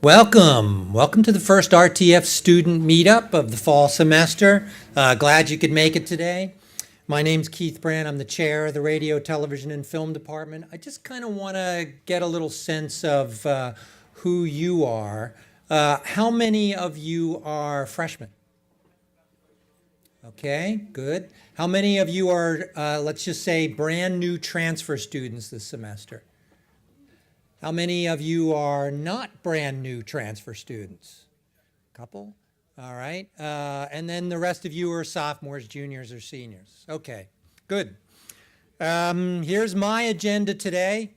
Welcome to the first RTF student meetup of the fall semester. Glad you could make it today. My name's Keith Brand. I'm the chair of the radio, television, and film department. I just kind of want to get a little sense of who you are. How many of you are freshmen? Okay, good. How many of you are, let's just say, brand new transfer students this semester? How many of you are not brand new transfer students? Couple? All right. And then the rest of you are sophomores, juniors, or seniors. Okay, good. Here's my agenda today.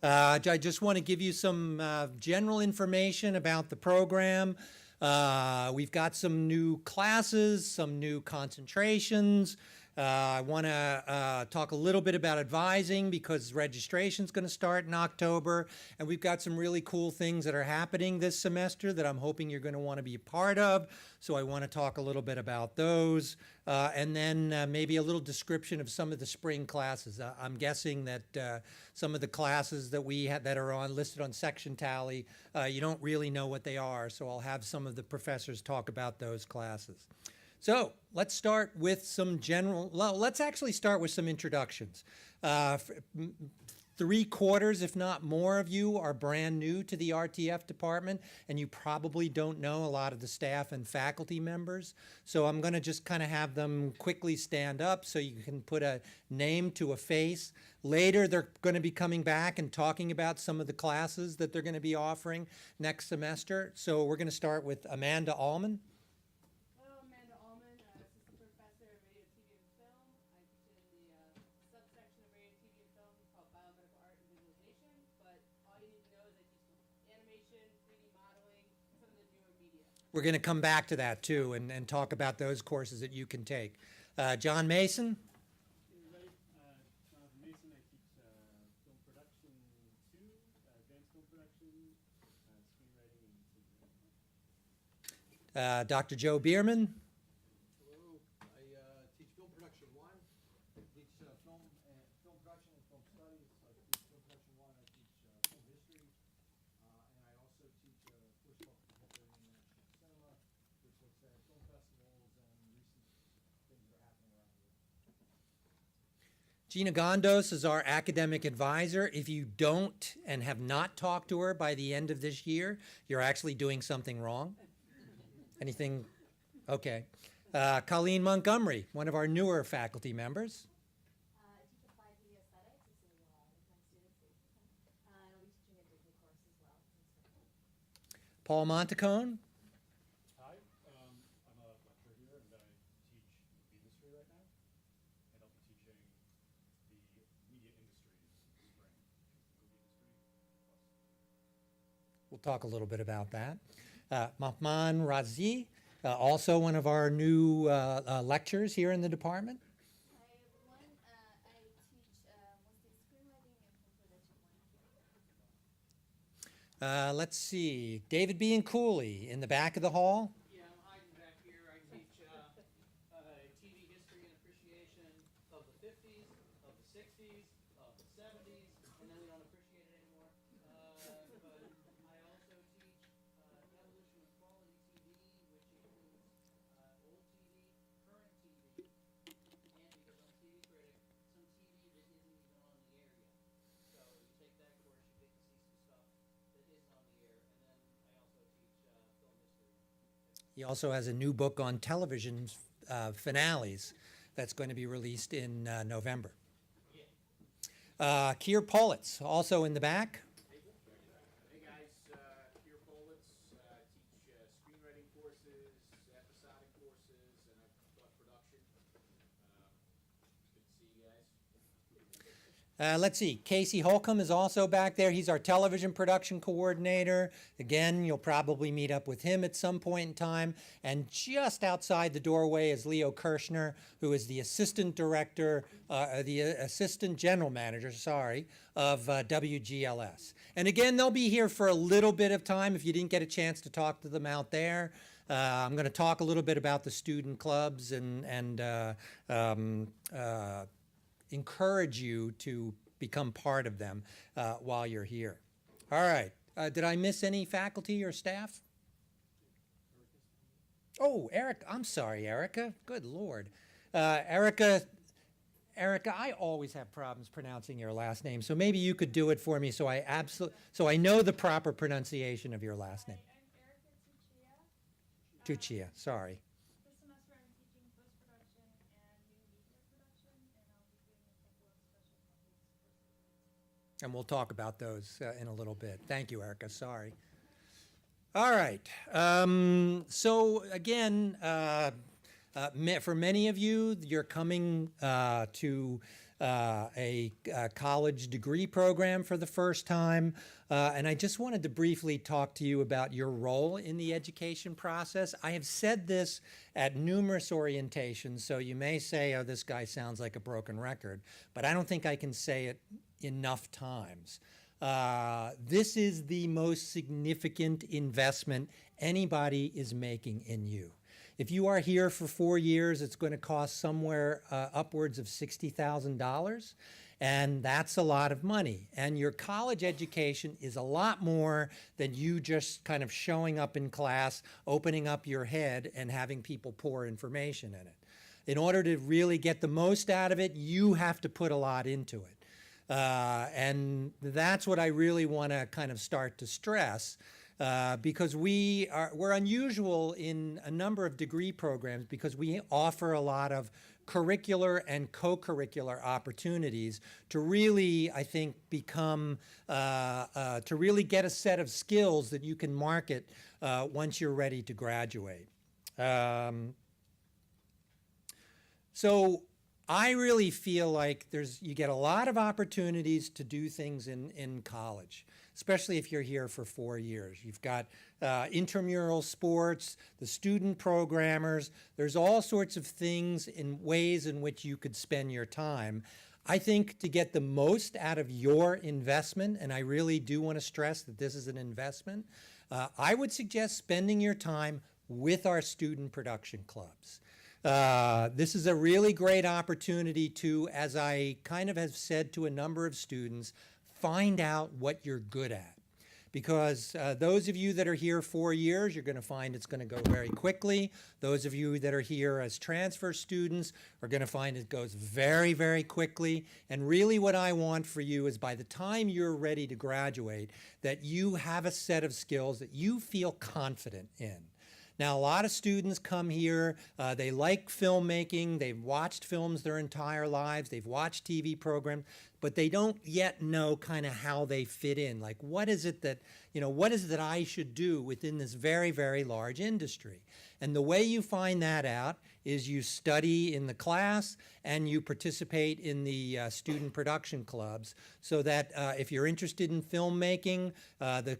I just want to give you some general information about the program. We've got some new classes, some new concentrations. I want to talk a little bit about advising because registration is going to start in October, and we've got some really cool things that are happening this semester that I'm hoping you're going to want to be a part of. So I want to talk a little bit about those, and then maybe a little description of some of the spring classes. I'm guessing that some of the classes that we have that are listed on section tally, you don't really know what they are. So I'll have some of the professors talk about those classes. So let's start with some let's actually start with some introductions. 3/4, if not more of you are brand new to the RTF department, and you probably don't know a lot of the staff and faculty members. So I'm going to just kind of have them quickly stand up so you can put a name to a face. Later, they're going to be coming back and talking about some of the classes that they're going to be offering next semester. So we're going to start with Amanda Allman. We're going to come back to that too and talk about those courses that you can take. John Mason. Jonathan Mason, I teach film production 2, advanced film production, screenwriting, and TV. Dr. Joe Bierman. Hello, I teach film production 1. I teach film production and film studies. I teach film production 1. I teach film history. And I also teach a course called Contemporary International Cinema, which looks at film festivals and recent things that are happening around the world. Gina Gondos is our academic advisor. If you don't and have not talked to her by the end of this year, you're actually doing something wrong. Anything? Okay. Colleen Montgomery, one of our newer faculty members. I teach applied media aesthetics. This is with my students. I'll be teaching a Disney course as well. Paul Montacone. Hi, I'm a lecturer here, and I teach movie industry right now, and I'll be teaching the media industry spring, movie industry plus. We'll talk a little bit about that. Mahman Razi, also one of our new lecturers here in the department. Hi everyone. I teach mostly screenwriting and film production. Let's see, David B. and Cooley in the back of the hall. Yeah, I'm hiding back here. I teach TV history and appreciation of the 50s, of the 60s, of the 70s, and then we don't appreciate it anymore. But I also teach evolution of quality TV, which includes old TV, current TV, and because I'm a TV critic, some TV that isn't even on the air yet. So you take that course, you get to see some stuff that isn't on the air, and then I also teach film history. He also has a new book on television finales that's going to be released in November. Keir Politz, also in the back. Hey guys, Keir Politz, teach screenwriting courses, episodic courses, and I've taught production. Good to see you guys. Let's see, Casey Holcomb is also back there. He's our television production coordinator. Again, you'll probably meet up with him at some point in time. And just outside the doorway is Leo Kirshner, who is the assistant director, the assistant general manager, of WGLS. And again, they'll be here for a little bit of time if you didn't get a chance to talk to them out there. I'm going to talk a little bit about the student clubs and encourage you to become part of them while you're here. All right. Did I miss any faculty or staff? Oh, Eric, I'm sorry, Erica. Good Lord. Erica, I always have problems pronouncing your last name, so maybe you could do it for me so I know the proper pronunciation of your last name. I'm Erica Tuccia. Tuccia, sorry. This semester I'm teaching post-production and new media production, and I'll be doing a couple of special topics courses. And we'll talk about those in a little bit. Thank you, Erica. Sorry. All right. So again, for many of you, you're coming to a college degree program for the first time. And I just wanted to briefly talk to you about your role in the education process. I have said this at numerous orientations, so you may say, oh, this guy sounds like a broken record, but I don't think I can say it enough times. This is the most significant investment anybody is making in you. If you are here for 4 years, it's going to cost somewhere upwards of $60,000, and that's a lot of money. And your college education is a lot more than you just kind of showing up in class, opening up your head, and having people pour information in it. In order to really get the most out of it, you have to put a lot into it. And that's what I really want to kind of start to stress, because we're unusual in a number of degree programs because we offer a lot of curricular and co-curricular opportunities to really, I think, become, to really get a set of skills that you can market once you're ready to graduate. So I really feel like you get a lot of opportunities to do things in college, especially if you're here for 4 years. You've got intramural sports, the student programmers. There's all sorts of things in ways in which you could spend your time. I think to get the most out of your investment, and I really do want to stress that this is an investment, I would suggest spending your time with our student production clubs. This is a really great opportunity to, as I kind of have said to a number of students, find out what you're good at. Because those of you that are here 4 years, you're going to find it's going to go very quickly. Those of you that are here as transfer students are going to find it goes very, very quickly. And really what I want for you is by the time you're ready to graduate, that you have a set of skills that you feel confident in. Now, a lot of students come here, they like filmmaking, they've watched films their entire lives, they've watched TV programs, but they don't yet know kind of how they fit in. Like, what is it that I should do within this very, very large industry? And the way you find that out is you study in the class and you participate in the student production clubs, so that if you're interested in filmmaking, the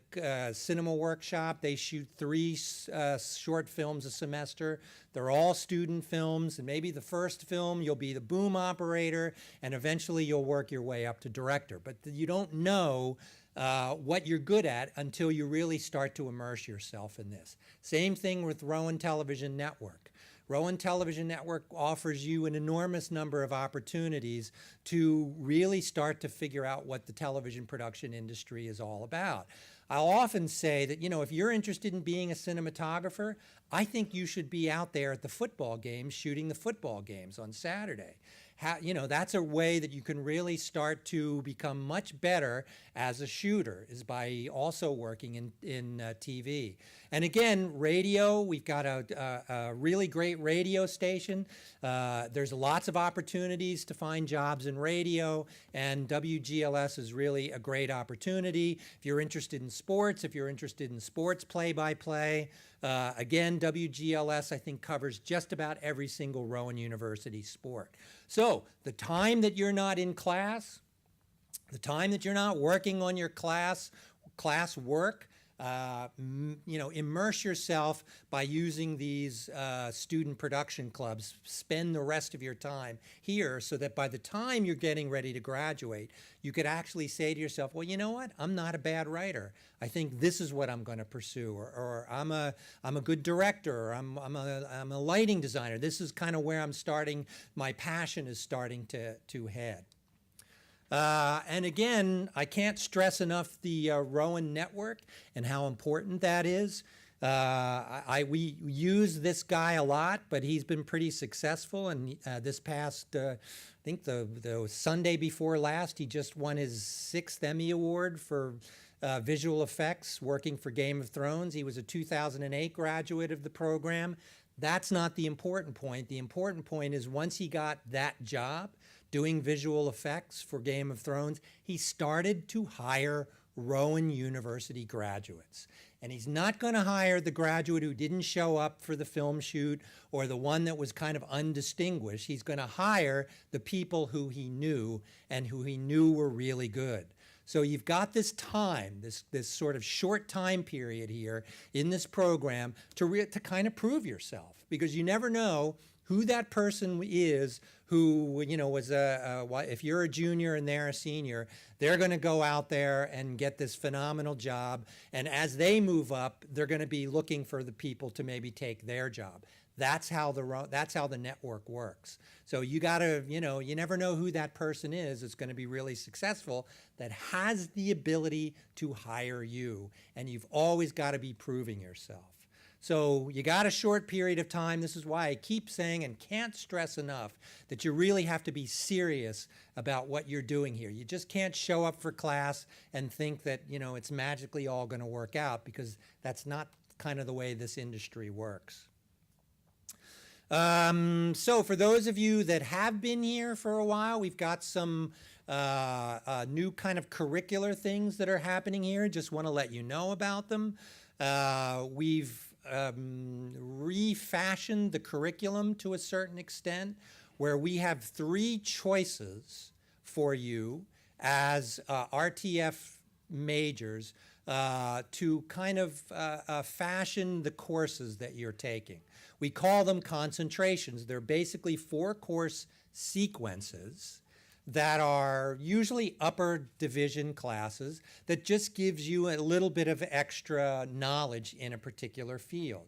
cinema workshop, they shoot 3 short films a semester. They're all student films, and maybe the first film you'll be the boom operator, and eventually you'll work your way up to director. But you don't know what you're good at until you really start to immerse yourself in this. Same thing with Rowan Television Network. Rowan Television Network offers you an enormous number of opportunities to really start to figure out what the television production industry is all about. I'll often say that, if you're interested in being a cinematographer, I think you should be out there at the football games shooting the football games on Saturday. That's a way that you can really start to become much better as a shooter, is by also working in TV. And again, radio, we've got a really great radio station. There's lots of opportunities to find jobs in radio, and WGLS is really a great opportunity. If you're interested in sports, if you're interested in sports play-by-play, again, WGLS, I think, covers just about every single Rowan University sport. So the time that you're not in class, the time that you're not working on your class work, immerse yourself by using these student production clubs. Spend the rest of your time here so that by the time you're getting ready to graduate, you could actually say to yourself, well, you know what? I'm not a bad writer. I think this is what I'm going to pursue, or I'm a good director, or I'm a lighting designer. This is kind of where I'm starting. My passion is starting to head. And again, I can't stress enough the Rowan Network and how important that is. We use this guy a lot, but he's been pretty successful. And this past, I think the Sunday before last, he just won his 6th Emmy Award for visual effects, working for Game of Thrones. He was a 2008 graduate of the program. That's not the important point. The important point is once he got that job doing visual effects for Game of Thrones, he started to hire Rowan University graduates. And he's not going to hire the graduate who didn't show up for the film shoot or the one that was kind of undistinguished. He's going to hire the people who he knew and who he knew were really good. So you've got this time, this sort of short time period here in this program to kind of prove yourself, because you never know who that person is who, was if you're a junior and they're a senior, they're going to go out there and get this phenomenal job. And as they move up, they're going to be looking for the people to maybe take their job. That's how the network works. So you got to, you never know who that person is that's going to be really successful that has the ability to hire you. And you've always got to be proving yourself. So you got a short period of time. This is why I keep saying and can't stress enough that you really have to be serious about what you're doing here. You just can't show up for class and think that, it's magically all going to work out, because that's not kind of the way this industry works. So for those of you that have been here for a while, we've got some new kind of curricular things that are happening here. Just want to let you know about them. We've refashioned the curriculum to a certain extent, where we have 3 choices for you as RTF majors to kind of fashion the courses that you're taking. We call them concentrations. They're basically 4 course sequences that are usually upper division classes that just gives you a little bit of extra knowledge in a particular field.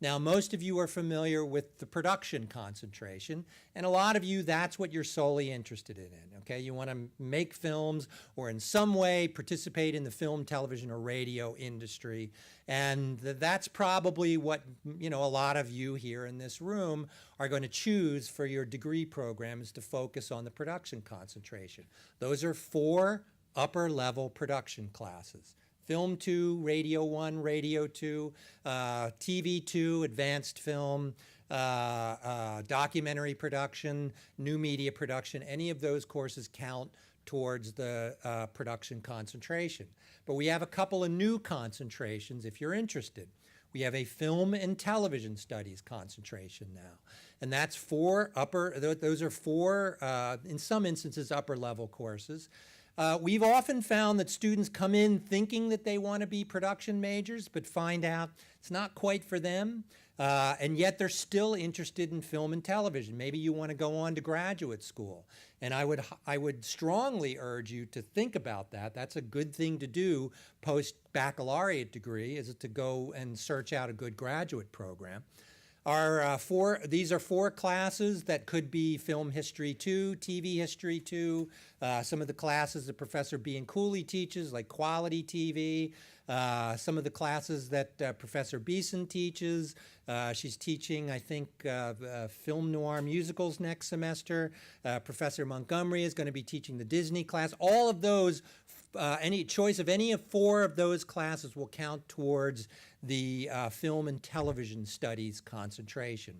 Now, most of you are familiar with the production concentration, and a lot of you, that's what you're solely interested in, okay? You want to make films or in some way participate in the film, television, or radio industry, and that's probably what, a lot of you here in this room are going to choose for your degree programs to focus on the production concentration. Those are 4 upper-level production classes. Film 2, Radio 1, Radio 2, TV 2, Advanced Film, Documentary Production, New Media Production. Any of those courses count towards the production concentration. But we have a couple of new concentrations if you're interested. We have a Film and Television Studies concentration now. And that's 4 those are 4, in some instances, upper-level courses. We've often found that students come in thinking that they want to be production majors, but find out it's not quite for them, and yet they're still interested in film and television. Maybe you want to go on to graduate school, and I would strongly urge you to think about that. That's a good thing to do post-baccalaureate degree, is to go and search out a good graduate program. These are 4 classes that could be Film History 2, TV History 2, some of the classes that Professor Bean Cooley teaches, like Quality TV, some of the classes that Professor Beeson teaches. She's teaching, I think, film noir musicals next semester. Professor Montgomery is going to be teaching the Disney class. All of those, any choice of any of 4 of those classes will count towards the film and television studies concentration.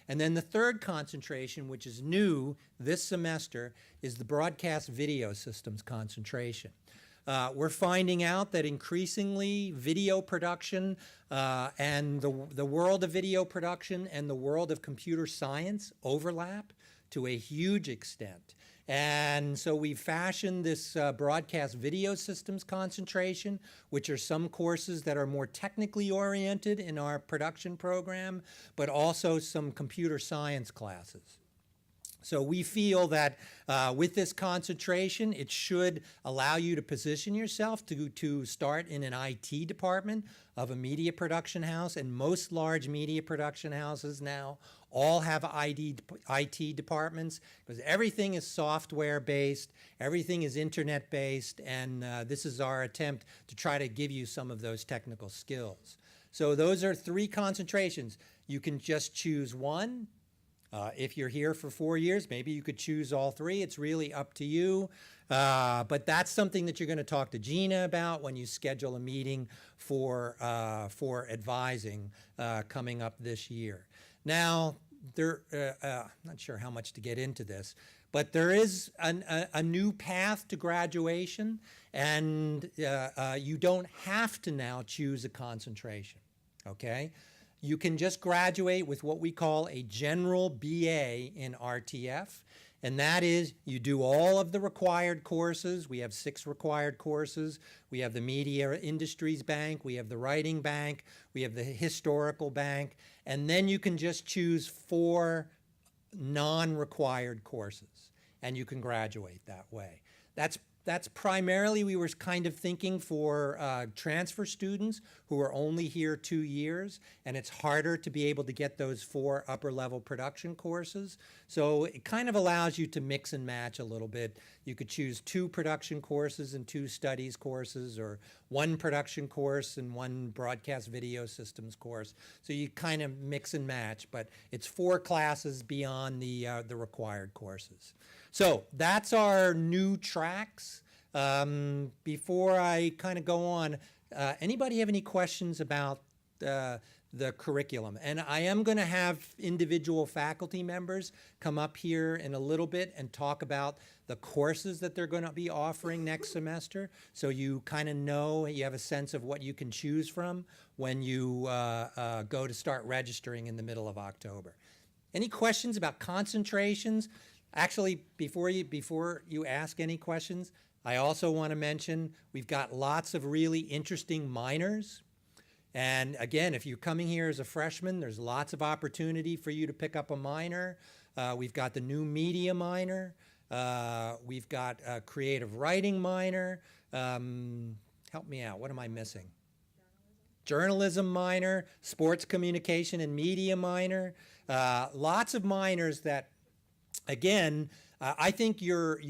And then the 3rd concentration, which is new this semester, is the broadcast video systems concentration. We're finding out that increasingly video production and the world of video production and the world of computer science overlap to a huge extent. And so we've fashioned this broadcast video systems concentration, which are some courses that are more technically oriented in our production program, but also some computer science classes. So we feel that with this concentration, it should allow you to position yourself to start in an IT department of a media production house. And most large media production houses now all have IT departments because everything is software based, everything is internet based, and this is our attempt to try to give you some of those technical skills. So those are 3 concentrations. You can just choose one. If you're here for 4 years, maybe you could choose all 3. It's really up to you. But that's something that you're going to talk to Gina about when you schedule a meeting for advising coming up this year. Now, I'm not sure how much to get into this, but there is a new path to graduation, and you don't have to now choose a concentration, okay? You can just graduate with what we call a general BA in RTF, and that is you do all of the required courses. We have 6 required courses. We have the Media Industries Bank, we have the Writing Bank, we have the Historical Bank, and then you can just choose 4 non-required courses, and you can graduate that way. That's primarily, we were kind of thinking for transfer students who are only here 2 years, and it's harder to be able to get those 4 upper-level production courses. So it kind of allows you to mix and match a little bit. You could choose 2 production courses and 2 studies courses, or 1 production course and 1 broadcast video systems course. So you kind of mix and match, but it's 4 classes beyond the required courses. So that's our new tracks. Before I kind of go on, anybody have any questions about the curriculum? And I am going to have individual faculty members come up here in a little bit and talk about the courses that they're going to be offering next semester, so you kind of know, you have a sense of what you can choose from when you go to start registering in the middle of October. Any questions about concentrations? Actually, before you ask any questions, I also want to mention we've got lots of really interesting minors. And again, if you're coming here as a freshman, there's lots of opportunity for you to pick up a minor. We've got the new media minor. We've got a creative writing minor. Help me out. What am I missing? Journalism minor, sports communication and media minor. Lots of minors that, again, I think what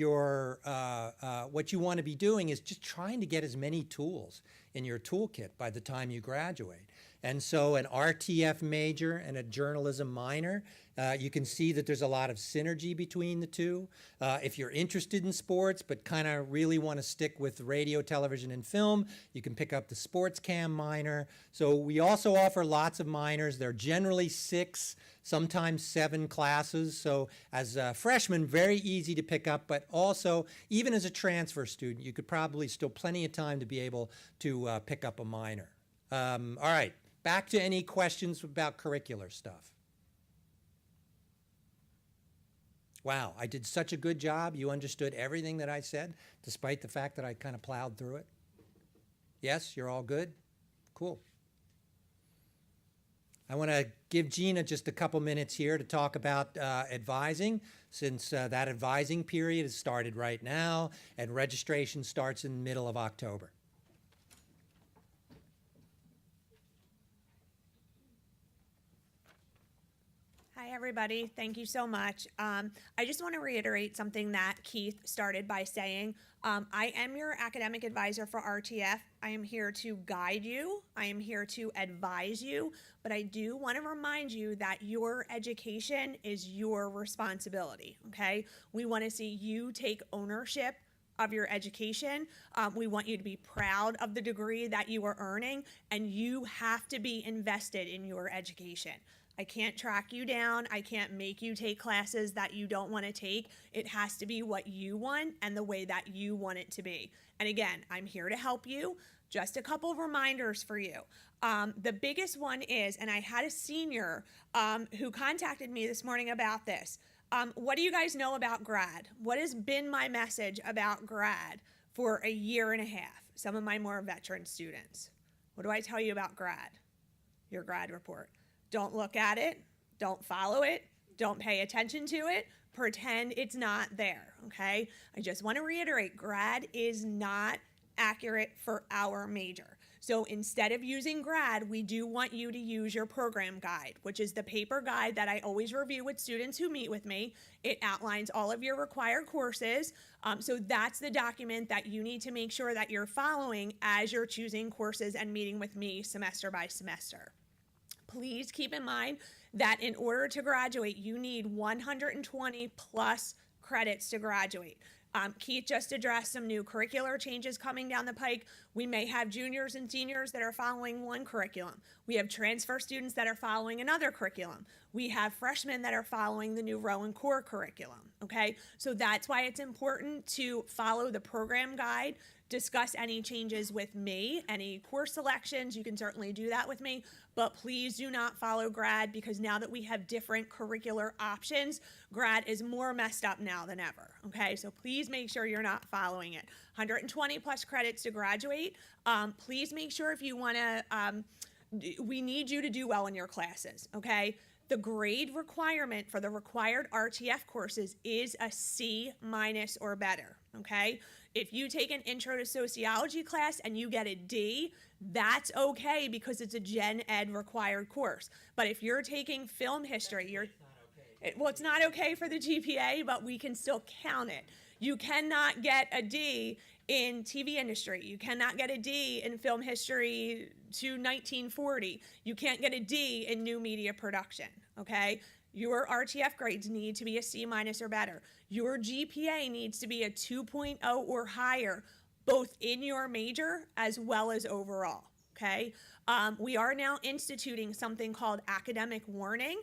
you want to be doing is just trying to get as many tools in your toolkit by the time you graduate. And so an RTF major and a journalism minor, you can see that there's a lot of synergy between the two. If you're interested in sports but kind of really want to stick with radio, television, and film, you can pick up the sports cam minor. So we also offer lots of minors. They're generally 6, sometimes 7 classes. So as a freshman, very easy to pick up, but also even as a transfer student, you could probably still plenty of time to be able to pick up a minor. All right, back to any questions about curricular stuff. Wow, I did such a good job. You understood everything that I said, despite the fact that I kind of plowed through it. Yes, you're all good? Cool. I want to give Gina just a couple minutes here to talk about advising, since that advising period has started right now, and registration starts in the middle of October. Hi, everybody. Thank you so much. I just want to reiterate something that Keith started by saying. I am your academic advisor for RTF. I am here to guide you. I am here to advise you. But I do want to remind you that your education is your responsibility, okay? We want to see you take ownership of your education. We want you to be proud of the degree that you are earning, and you have to be invested in your education. I can't track you down. I can't make you take classes that you don't want to take. It has to be what you want and the way that you want it to be. And again, I'm here to help you. Just a couple of reminders for you. The biggest one is, and I had a senior who contacted me this morning about this. What do you guys know about grad? What has been my message about grad for a year and a half? Some of my more veteran students. What do I tell you about grad? Your grad report. Don't look at it. Don't follow it. Don't pay attention to it. Pretend it's not there, okay? I just want to reiterate, grad is not accurate for our major. So instead of using grad, we do want you to use your program guide, which is the paper guide that I always review with students who meet with me. It outlines all of your required courses. So that's the document that you need to make sure that you're following as you're choosing courses and meeting with me semester by semester. Please keep in mind that in order to graduate, you need 120 plus credits to graduate. Keith just addressed some new curricular changes coming down the pike. We may have juniors and seniors that are following one curriculum. We have transfer students that are following another curriculum. We have freshmen that are following the new Rowan Core curriculum, okay? So that's why it's important to follow the program guide, discuss any changes with me, any course selections, you can certainly do that with me, but please do not follow grad because now that we have different curricular options, grad is more messed up now than ever, okay? So please make sure you're not following it. 120 plus credits to graduate. Please make sure if you wanna, we need you to do well in your classes, okay? The grade requirement for the required RTF courses is a C- or better, okay? If you take an intro to sociology class and you get a D, that's okay because it's a gen ed required course. But if you're taking film history, it's not okay for the GPA, but we can still count it. You cannot get a D in TV industry. You cannot get a D in film history to 1940. You can't get a D in new media production, okay? Your RTF grades need to be a C- or better. Your GPA needs to be a 2.0 or higher, both in your major as well as overall, okay? We are now instituting something called academic warning.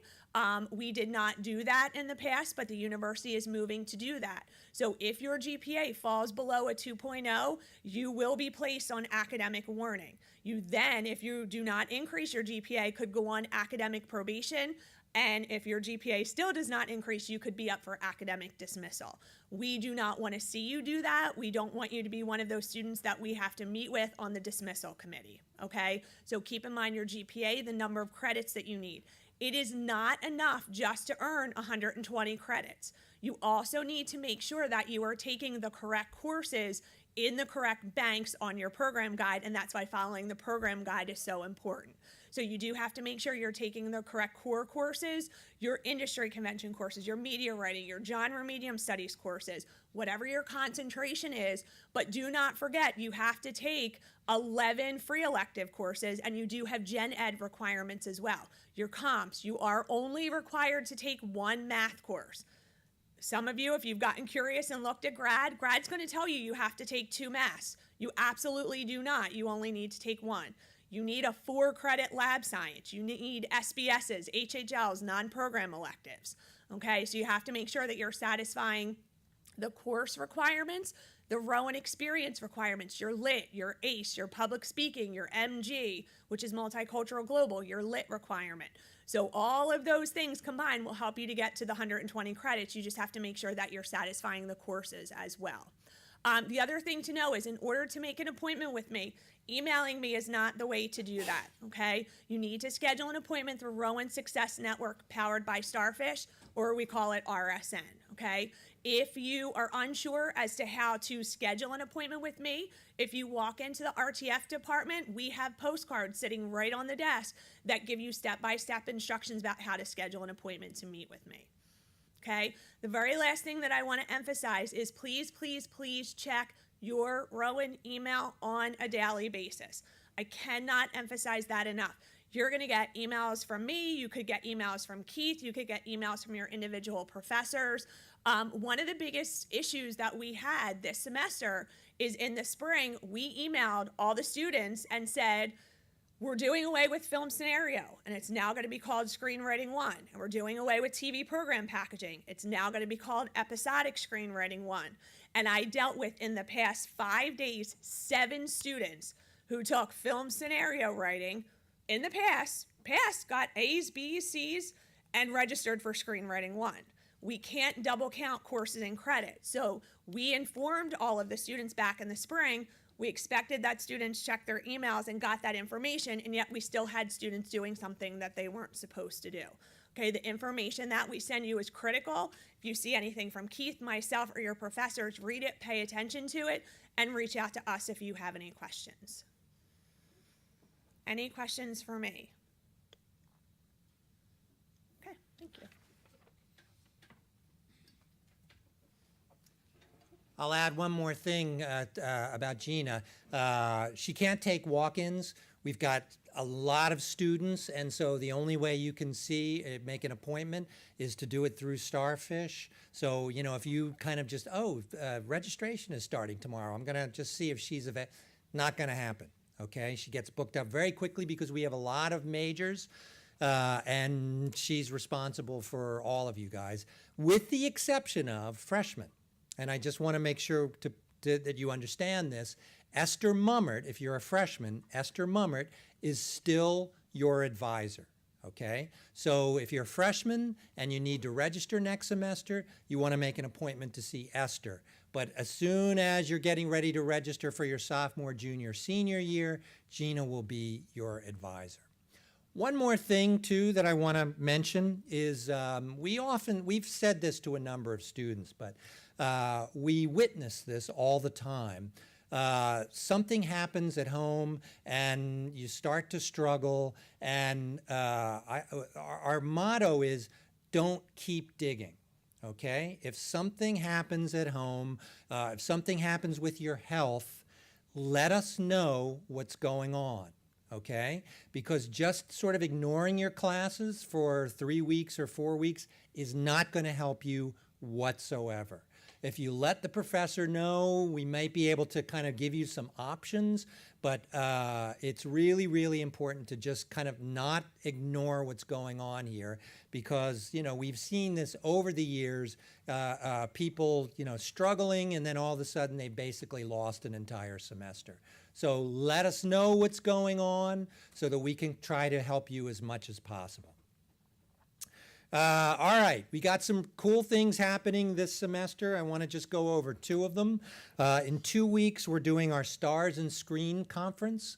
We did not do that in the past, but the university is moving to do that. So if your GPA falls below a 2.0, you will be placed on academic warning. You then, if you do not increase your GPA, could go on academic probation. And if your GPA still does not increase, you could be up for academic dismissal. We do not want to see you do that. We don't want you to be one of those students that we have to meet with on the dismissal committee, okay? So keep in mind your GPA, the number of credits that you need. It is not enough just to earn 120 credits. You also need to make sure that you are taking the correct courses in the correct banks on your program guide, and that's why following the program guide is so important. So you do have to make sure you're taking the correct core courses, your industry convention courses, your media writing, your genre medium studies courses, whatever your concentration is, but do not forget you have to take 11 free elective courses, and you do have gen ed requirements as well. Your comps, you are only required to take one math course. Some of you, if you've gotten curious and looked at grad's going to tell you you have to take 2 maths. You absolutely do not. You only need to take 1. You need a 4-credit lab science. You need SBSs, HHLs, non-program electives. Okay, so you have to make sure that you're satisfying the course requirements, the Rowan experience requirements, your lit, your ACE, your public speaking, your MG, which is multicultural global, your lit requirement. So all of those things combined will help you to get to the 120 credits. You just have to make sure that you're satisfying the courses as well. The other thing to know is in order to make an appointment with me, emailing me is not the way to do that, okay? You need to schedule an appointment through Rowan Success Network powered by Starfish, or we call it RSN, okay? If you are unsure as to how to schedule an appointment with me, if you walk into the RTF department, we have postcards sitting right on the desk that give you step-by-step instructions about how to schedule an appointment to meet with me. Okay, the very last thing that I want to emphasize is please, please, please check your Rowan email on a daily basis. I cannot emphasize that enough. You're going to get emails from me. You could get emails from Keith. You could get emails from your individual professors. One of the biggest issues that we had this semester is in the spring, we emailed all the students and said, we're doing away with film scenario, and it's now going to be called Screenwriting 1. And we're doing away with TV program packaging. It's now going to be called Episodic Screenwriting 1. And I dealt with, in the past 5 days, 7 students who took film scenario writing in the past, got A's, B's, C's, and registered for Screenwriting 1. We can't double count courses and credits. So we informed all of the students back in the spring. We expected that students checked their emails and got that information, and yet we still had students doing something that they weren't supposed to do. Okay, the information that we send you is critical. If you see anything from Keith, myself, or your professors, read it, pay attention to it, and reach out to us if you have any questions. Any questions for me? Okay, thank you. I'll add one more thing about Gina. She can't take walk-ins. We've got a lot of students, and so the only way you can make an appointment is to do it through Starfish. So, you know, if you kind of just, registration is starting tomorrow, I'm gonna just see if she's available. Not gonna happen, okay? She gets booked up very quickly because we have a lot of majors, and she's responsible for all of you guys, with the exception of freshmen. And I just want to make sure that you understand this. Esther Mummert, if you're a freshman, Esther Mummert is still your advisor, okay? So if you're a freshman and you need to register next semester, you want to make an appointment to see Esther. But as soon as you're getting ready to register for your sophomore, junior, senior year, Gina will be your advisor. One more thing, too, that I want to mention is we've said this to a number of students, but we witness this all the time. Something happens at home and you start to struggle, and our motto is don't keep digging, okay? If something happens at home, if something happens with your health, let us know what's going on, okay? Because just sort of ignoring your classes for 3 weeks or 4 weeks is not going to help you whatsoever. If you let the professor know, we might be able to kind of give you some options, but it's really, really important to just kind of not ignore what's going on here, because, you know, we've seen this over the years, people, you know, struggling, and then all of a sudden they basically lost an entire semester. So let us know what's going on so that we can try to help you as much as possible. All right, we got some cool things happening this semester. I want to just go over 2 of them. In 2 weeks, we're doing our Stars and Screen conference.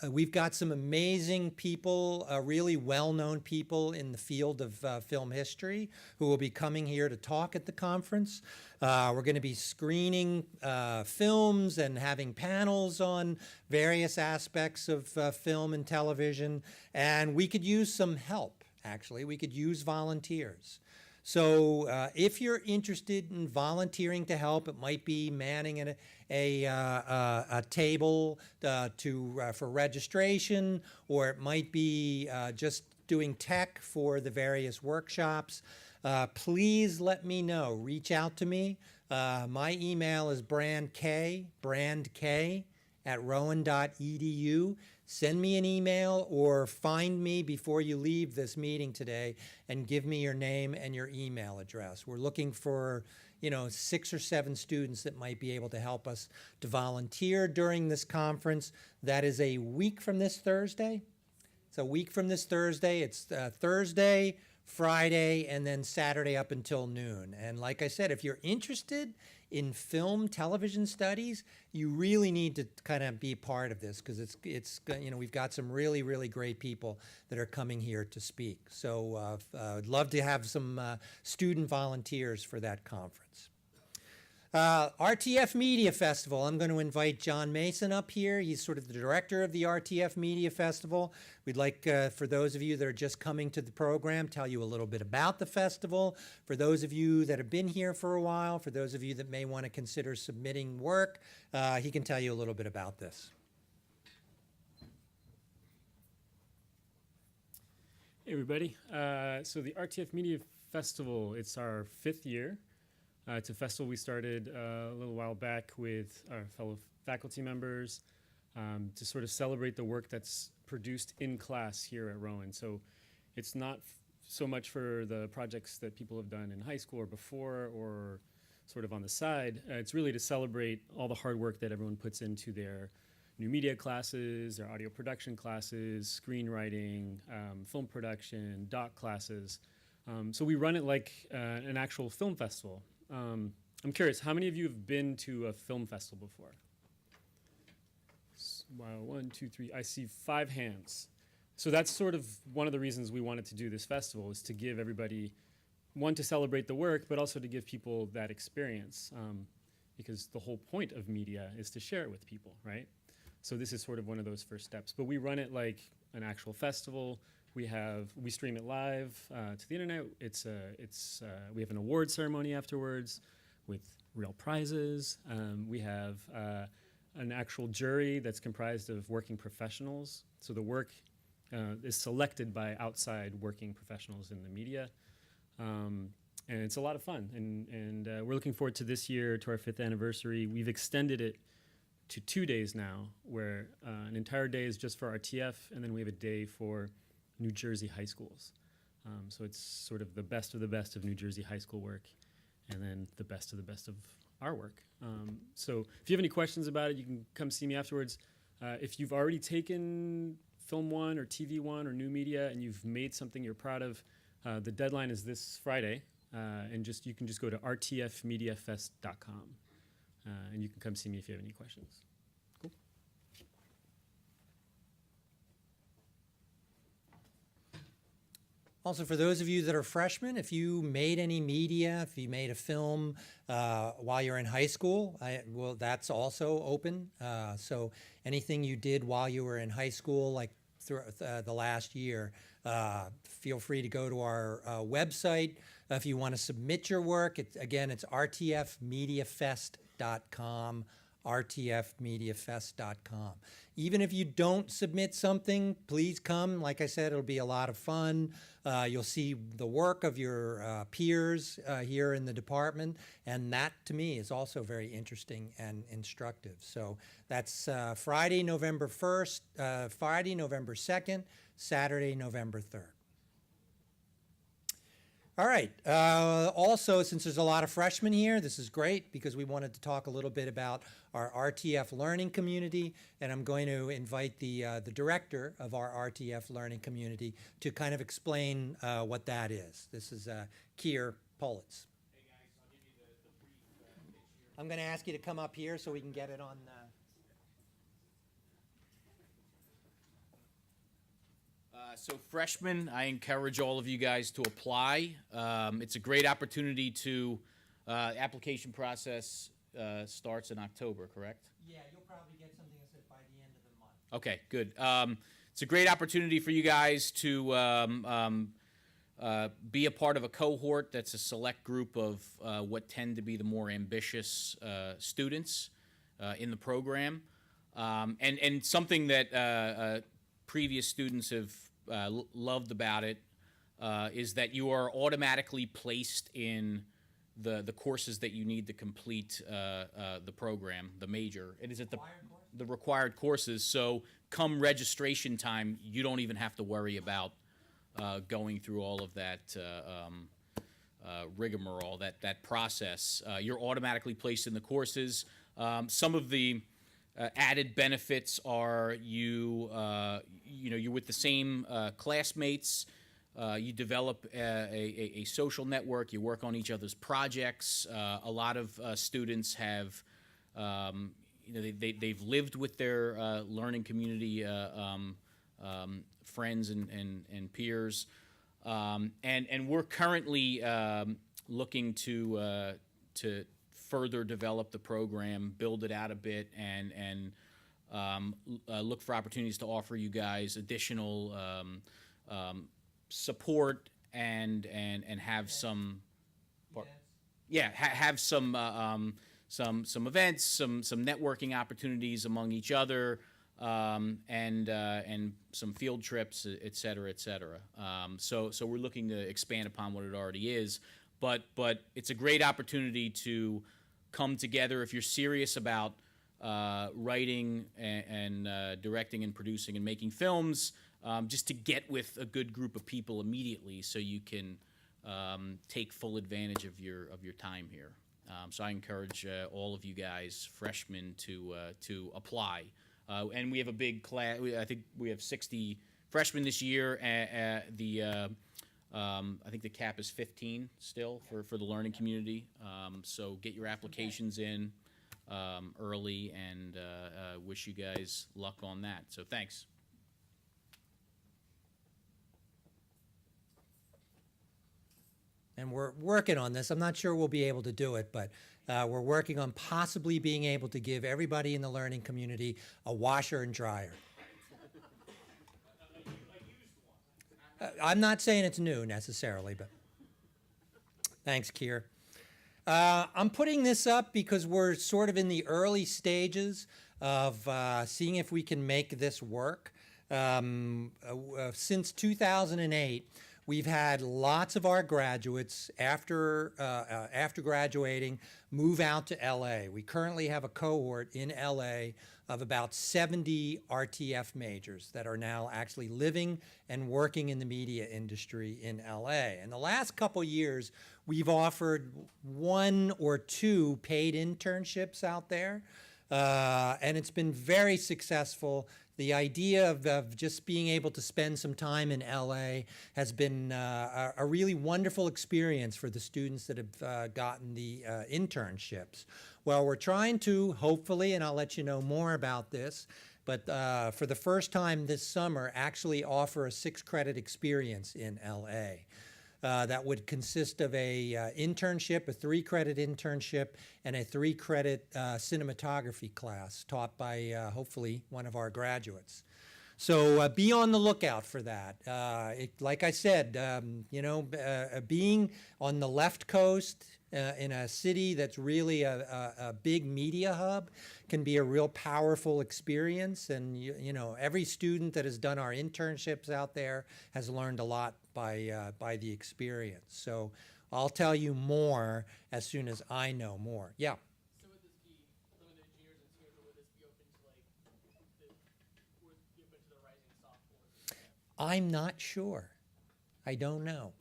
We've got some amazing people, really well-known people in the field of film history who will be coming here to talk at the conference. We're going to be screening films and having panels on various aspects of film and television, and we could use some help. Actually, we could use volunteers. So if you're interested in volunteering to help, it might be manning a table for registration, or it might be just doing tech for the various workshops. Please let me know. Reach out to me. My email is brandk@rowan.edu. Send me an email or find me before you leave this meeting today and give me your name and your email address. We're looking for, you know, 6 or 7 students that might be able to help us to volunteer during this conference. That is a week from this Thursday. It's a week from this Thursday. It's Thursday, Friday, and then Saturday up until noon. And like I said, if you're interested in film television studies, you really need to kind of be part of this, because it's you know, we've got some really, really great people that are coming here to speak. So I'd love to have some student volunteers for that conference. RTF Media Festival. I'm going to invite John Mason up here. He's sort of the director of the RTF Media Festival. We'd like, for those of you that are just coming to the program, tell you a little bit about the festival. For those of you that have been here for a while, for those of you that may want to consider submitting work, he can tell you a little bit about this. Hey everybody, so the RTF Media Festival, it's our 5th year. It's a festival we started a little while back with our fellow faculty members to sort of celebrate the work that's produced in class here at Rowan. So it's not so much for the projects that people have done in high school or before or sort of on the side. It's really to celebrate all the hard work that everyone puts into their new media classes, their audio production classes, screenwriting, film production, doc classes. So we run it like an actual film festival. I'm curious, how many of you have been to a film festival before? Wow, 1, 2, 3, I see 5 hands. So that's sort of one of the reasons we wanted to do this festival, is to give everybody, one, to celebrate the work, but also to give people that experience, because the whole point of media is to share it with people, right? So this is sort of one of those first steps. But we run it like an actual festival. We stream it live to the internet. We have an award ceremony afterwards with real prizes. We have an actual jury that's comprised of working professionals. So the work is selected by outside working professionals in the media. And it's a lot of fun. And we're looking forward to this year, to our 5th anniversary. We've extended it to 2 days now, where an entire day is just for RTF, and then we have a day for New Jersey high schools. So it's sort of the best of New Jersey high school work, and then the best of our work. So if you have any questions about it, you can come see me afterwards. If you've already taken Film 1 or TV 1 or New Media and you've made something you're proud of, the deadline is this Friday, and you can just go to rtfmediafest.com, and you can come see me if you have any questions. Cool. Also, for those of you that are freshmen, if you made any media, if you made a film while you're in high school, well, that's also open. So anything you did while you were in high school, like throughout the last year, feel free to go to our website. If you want to submit your work, it's rtfmediafest.com, rtfmediafest.com. Even if you don't submit something, please come. Like I said, it'll be a lot of fun. You'll see the work of your peers here in the department, and that, to me, is also very interesting and instructive. So that's Friday, November 1st, Friday, November 2nd, Saturday, November 3rd. All right. Also, since there's a lot of freshmen here, this is great because we wanted to talk a little bit about our RTF learning community, and I'm going to invite the director of our RTF learning community to kind of explain what that is. This is Keir Politz. Hey guys, I'll give you the brief pitch here. I'm going to ask you to come up here so we can get it on. So freshmen, I encourage all of you guys to apply. It's a great opportunity to, application process starts in October, correct? Yeah, you'll probably get something that says by the end of the month. Okay, good. It's a great opportunity for you guys to be a part of a cohort that's a select group of what tend to be the more ambitious students in the program. And something that previous students have loved about it is that you are automatically placed in the courses that you need to complete the program, the major. It is at the required courses. So come registration time, you don't even have to worry about going through all of that rigmarole, that process. You're automatically placed in the courses. Some of the added benefits are you're with the same classmates. You develop a social network. You work on each other's projects. A lot of students have, they've lived with their learning community friends and peers, and we're currently looking to further develop the program, build it out a bit, and look for opportunities to offer you guys additional support and have some, have some events, some networking opportunities among each other, and some field trips, et cetera, et cetera. So we're looking to expand upon what it already is, but it's a great opportunity to come together if you're serious about writing and directing and producing and making films, just to get with a good group of people immediately so you can take full advantage of your time here. So I encourage all of you guys, freshmen, to apply. And we have a big class. I think we have 60 freshmen this year. I think the cap is 15 still for the learning community. So get your applications in early, and wish you guys luck on that. So thanks. and we're working on this. I'm not sure we'll be able to do it, but we're working on possibly being able to give everybody in the learning community a washer and dryer. I'm not saying it's new necessarily, but thanks, Keir. I'm putting this up because we're sort of in the early stages of seeing if we can make this work. Since 2008, we've had lots of our graduates after graduating move out to LA. We currently have a cohort in LA of about 70 RTF majors that are now actually living and working in the media industry in LA. In the last couple years, we've offered 1 or 2 paid internships out there, and it's been very successful. The idea of just being able to spend some time in LA has been a really wonderful experience for the students that have gotten the internships. Well, we're trying to, hopefully, and I'll let you know more about this, but for the first time this summer, actually offer a 6-credit experience in LA. That would consist of a internship, a 3-credit internship, and a 3-credit cinematography class taught by hopefully one of our graduates. So be on the lookout for that. Like I said, being on the left coast in a city that's really a big media hub can be a real powerful experience. And every student that has done our internships out there has learned a lot by the experience. So I'll tell you more as soon as I know more. Yeah. So would this be limited to juniors and seniors, or would this be open to the rising sophomores? I'm not sure. I don't know.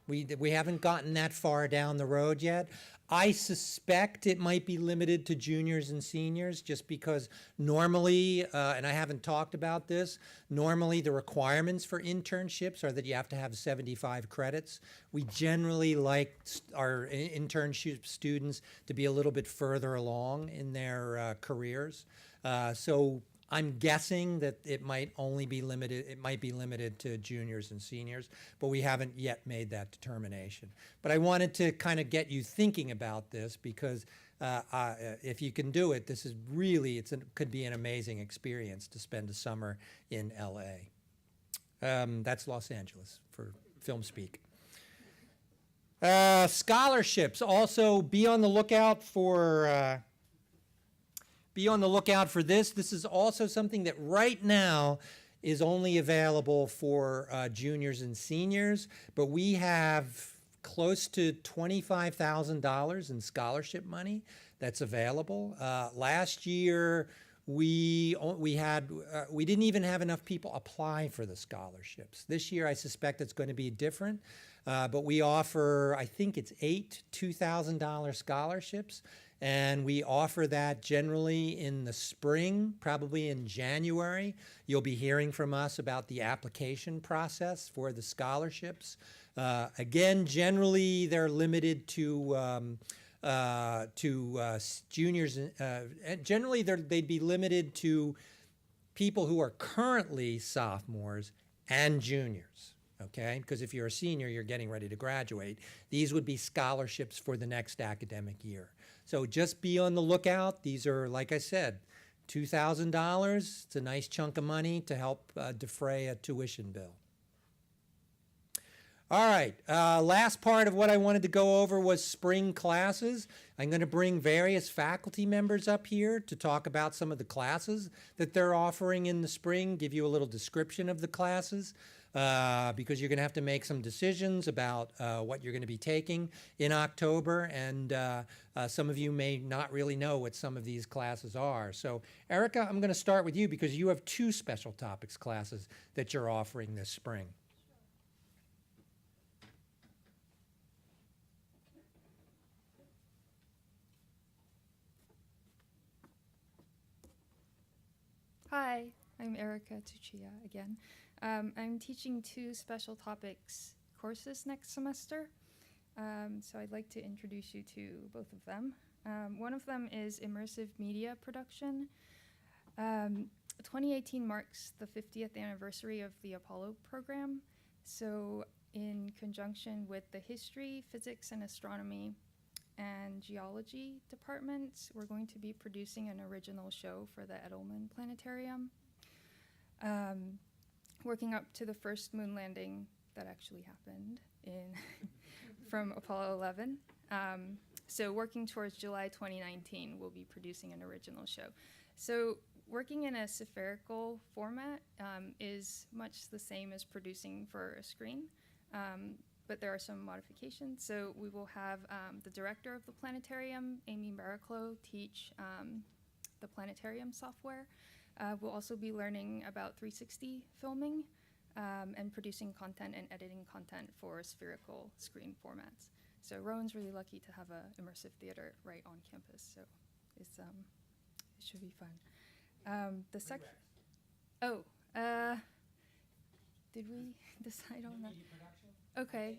We haven't gotten that far down the road yet. I suspect it might be limited to juniors and seniors just because normally, and I haven't talked about this, normally the requirements for internships are that you have to have 75 credits. We generally like our internship students to be a little bit further along in their careers. So I'm guessing that it might be limited to juniors and seniors, but we haven't yet made that determination. But I wanted to kind of get you thinking about this because if you can do it, this is really, could be an amazing experience to spend a summer in LA. That's Los Angeles for film speak. Scholarships, also be on the lookout for this. This is also something that right now is only available for juniors and seniors, but we have close to $25,000 in scholarship money that's available. Last year, we didn't even have enough people apply for the scholarships. This year, I suspect it's going to be different, but we offer, I think it's 8 $2,000 scholarships. And we offer that generally in the spring, probably in January. You'll be hearing from us about the application process for the scholarships. Again, generally they're limited to juniors. Generally, they'd be limited to people who are currently sophomores and juniors. Okay, because if you're a senior, you're getting ready to graduate. These would be scholarships for the next academic year. So just be on the lookout. These are, like I said, $2,000. It's a nice chunk of money to help defray a tuition bill. All right, last part of what I wanted to go over was spring classes. I'm going to bring various faculty members up here to talk about some of the classes that they're offering in the spring, give you a little description of the classes. Because you're going to have to make some decisions about what you're going to be taking in October, and some of you may not really know what some of these classes are. So, Erica, I'm going to start with you because you have 2 special topics classes that you're offering this spring. Hi, I'm Erica Tuchia again. I'm teaching 2 special topics courses next semester, so I'd like to introduce you to both of them. One of them is immersive media production. 2018 marks the 50th anniversary of the Apollo program, so in conjunction with the history, physics, and astronomy and geology departments, we're going to be producing an original show for the Edelman Planetarium, working up to the first moon landing that actually happened in from Apollo 11. So working towards July 2019, we'll be producing an original show. So working in a spherical format is much the same as producing for a screen, but there are some modifications. So we will have the director of the planetarium, Amy Barraclough, teach the planetarium software. We'll also be learning about 360 filming and producing content and editing content for spherical screen formats. So Rowan's really lucky to have a immersive theater right on campus, so it's, it should be fun. The second, did we decide on that? Media production? Okay,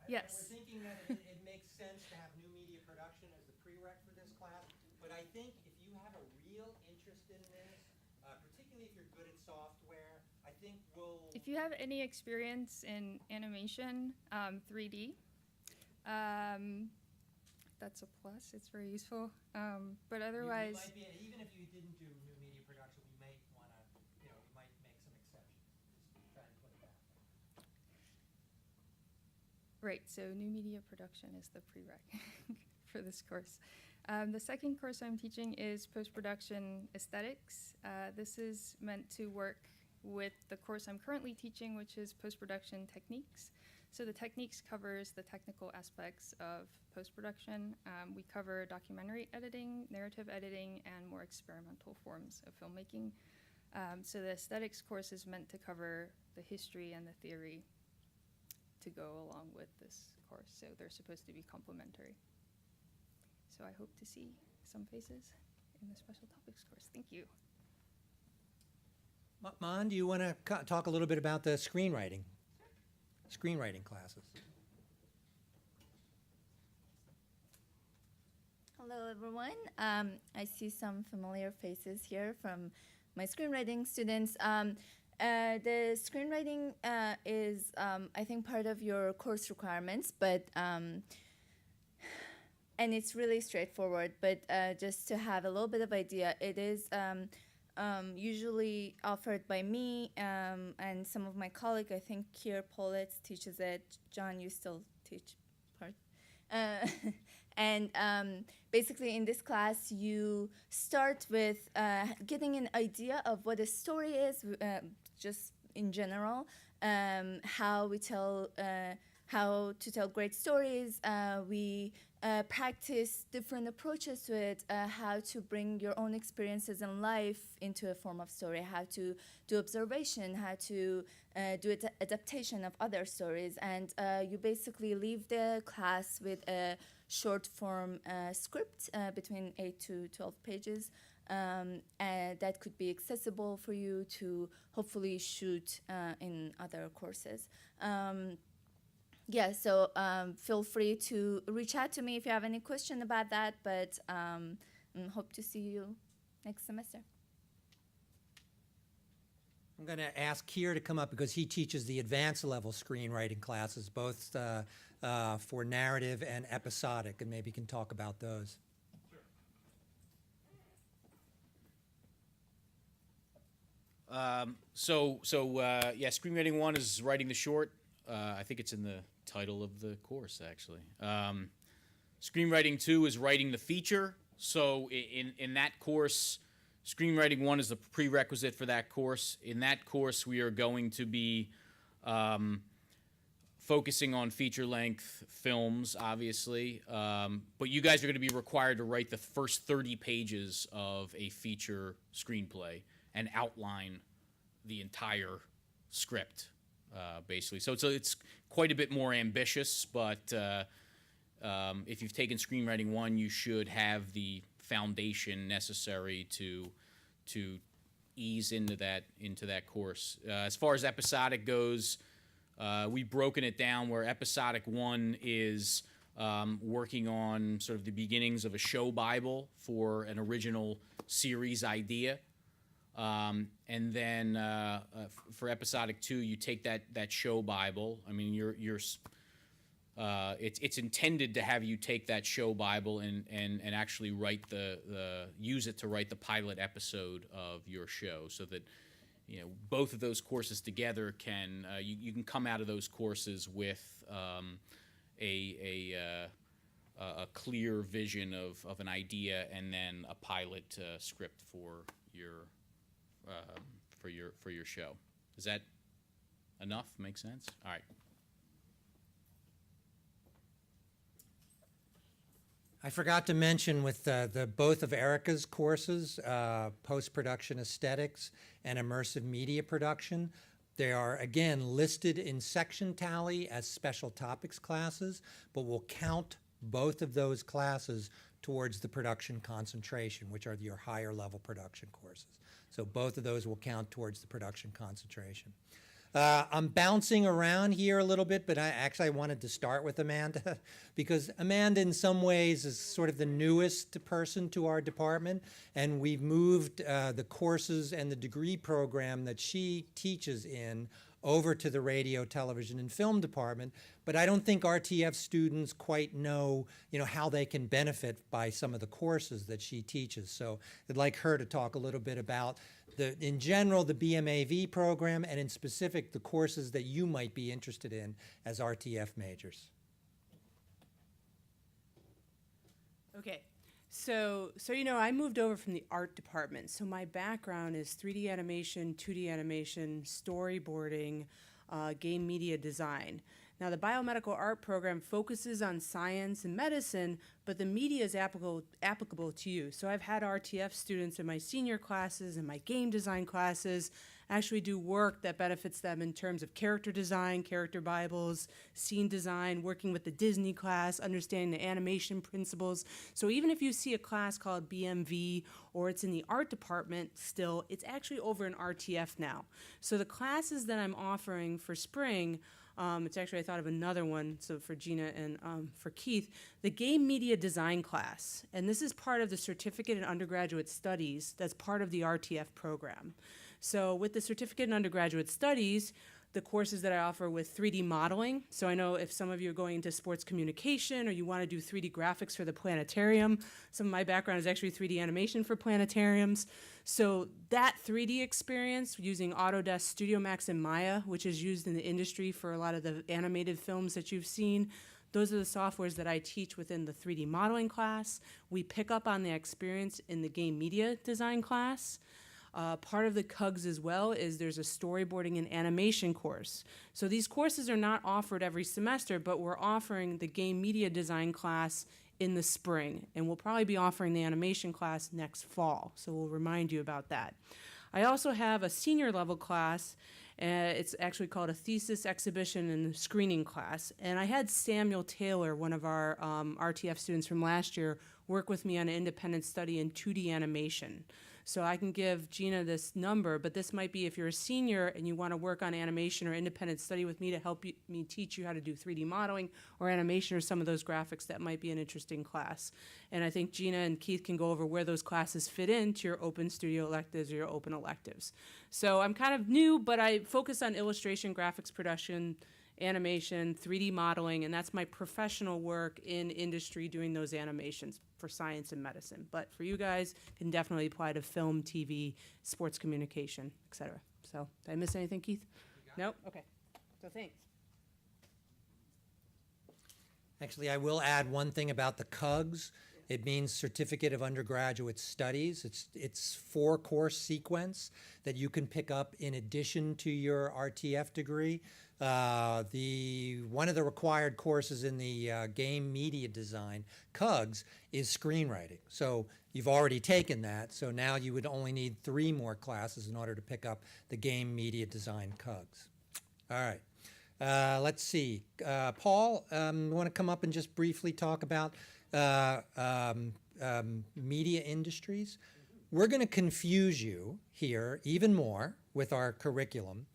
yes. We're thinking that it makes sense to have new media production as the prereq for this class, but I think if you have a real interest in this, particularly if you're good at software, I think we'll... If you have any experience in animation, 3D, that's a plus. It's very useful. But otherwise, You might be, even if you didn't do new media production, we might want to, you know, we might make some exceptions. Just try and put it that way. right, so new media production is the prereq for this course. The second course I'm teaching is post-production aesthetics. This is meant to work with the course I'm currently teaching, which is post-production techniques. So the techniques covers the technical aspects of post-production. We cover documentary editing, narrative editing, and more experimental forms of filmmaking. So the aesthetics course is meant to cover the history and the theory to go along with this course. So they're supposed to be complementary. So I hope to see some faces in the special topics course. Thank you. Mon, do you want to talk a little bit about the screenwriting classes? Hello, everyone. I see some familiar faces here from my screenwriting students. The screenwriting is, I think, part of your course requirements, but and it's really straightforward. But just to have a little bit of idea, it is usually offered by me and some of my colleagues. I think here Paulette teaches it. John, you still teach part. And basically in this class, you start with getting an idea of what a story is, just in general, how we tell, how to tell great stories. We practice different approaches to it, how to bring your own experiences in life into a form of story, how to do observation, how to do adaptation of other stories. And you basically leave the class with a short form script between 8 to 12 pages and that could be accessible for you to hopefully shoot in other courses. Yeah, so feel free to reach out to me if you have any question about that, but hope to see you next semester. I'm going to ask Keir to come up because he teaches the advanced level screenwriting classes, both for narrative and episodic, and maybe he can talk about those. Yeah, Screenwriting 1 is writing the short. I think it's in the title of the course, actually. Screenwriting 2 is writing the feature. So in that course, Screenwriting 1 is the prerequisite for that course. In that course, we are going to be focusing on feature-length films, obviously. But you guys are going to be required to write the first 30 pages of a feature screenplay and outline the entire script, basically. So it's quite a bit more ambitious, but if you've taken Screenwriting 1, you should have the foundation necessary to ease into that course. As far as episodic goes, we've broken it down where episodic 1 is working on sort of the beginnings of a show Bible for an original series idea. And then for episodic 2, you take that show Bible. I mean, it's intended to have you take that show Bible and actually write use it to write the pilot episode of your show, so that both of those courses together can you can come out of those courses with a clear vision of an idea and then a pilot script for your show. Is that enough? Make sense? All right. I forgot to mention with both of Erica's courses, post-production aesthetics and immersive media production, they are again listed in section tally as special topics classes, but we'll count both of those classes towards the production concentration, which are your higher level production courses. So both of those will count towards the production concentration. I'm bouncing around here a little bit, but I wanted to start with Amanda because Amanda in some ways is sort of the newest person to our department, and we've moved the courses and the degree program that she teaches in over to the radio, television, and film department, but I don't think RTF students quite know, how they can benefit by some of the courses that she teaches. So I'd like her to talk a little bit about in general, the BMAV program, and in specific, the courses that you might be interested in as RTF majors. Okay, so I moved over from the art department. So my background is 3D animation, 2D animation, storyboarding, game media design. Now, the biomedical art program focuses on science and medicine, but the media is applicable to you. So I've had RTF students in my senior classes and my game design classes actually do work that benefits them in terms of character design, character Bibles, scene design, working with the Disney class, understanding the animation principles. So even if you see a class called BMV or it's in the art department still, it's actually over in RTF now. So the classes that I'm offering for spring, it's actually, I thought of another one, so for Gina and for Keith, the game media design class. And this is part of the certificate in undergraduate studies that's part of the RTF program. So with the certificate in undergraduate studies, the courses that I offer with 3D modeling. So I know if some of you are going into sports communication or you want to do 3D graphics for the planetarium, some of my background is actually 3D animation for planetariums. So that 3D experience using Autodesk Studio Max and Maya, which is used in the industry for a lot of the animated films that you've seen, those are the softwares that I teach within the 3D modeling class. We pick up on the experience in the game media design class. Part of the CUGS as well is there's a storyboarding and animation course. So these courses are not offered every semester, but we're offering the game media design class in the spring, and we'll probably be offering the animation class next fall. So we'll remind you about that. I also have a senior level class. It's actually called a thesis, exhibition, and screening class. And I had Samuel Taylor, one of our RTF students from last year, work with me on an independent study in 2D animation. So I can give Gina this number, but this might be if you're a senior and you want to work on animation or independent study with me to help me teach you how to do 3D modeling or animation or some of those graphics, that might be an interesting class. And I think Gina and Keith can go over where those classes fit into your open studio electives or your open electives. So I'm kind of new, but I focus on illustration, graphics production, animation, 3D modeling, and that's my professional work in industry doing those animations for science and medicine. But for you guys, can definitely apply to film, TV, sports communication, etc. So did I miss anything, Keith? Nope? Okay. So thanks. Actually, I will add one thing about the CUGS. It means Certificate of Undergraduate Studies. It's 4-course sequence that you can pick up in addition to your RTF degree. One of the required courses in the game media design, CUGS, is screenwriting. So you've already taken that, so now you would only need 3 more classes in order to pick up the game media design CUGS. All right. Let's see. Paul, you want to come up and just briefly talk about media industries? We're going to confuse you here even more with our curriculum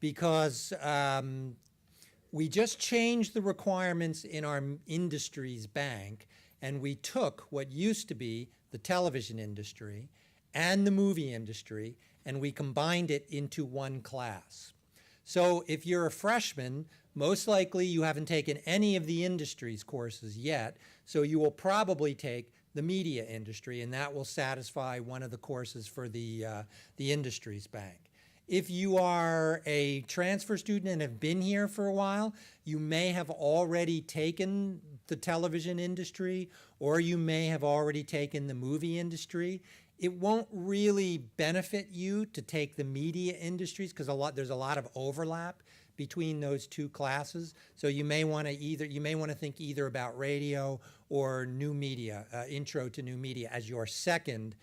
because we just changed the requirements in our industries bank, and we took what used to be the television industry and the movie industry, and we combined it into one class. So if you're a freshman, most likely you haven't taken any of the industries courses yet, so you will probably take the media industry, and that will satisfy one of the courses for the industries bank. If you are a transfer student and have been here for a while, you may have already taken the television industry, or you may have already taken the movie industry. It won't really benefit you to take the media industries because there's a lot of overlap between those two classes. So you may want to think either about radio or new media, intro to new media as your second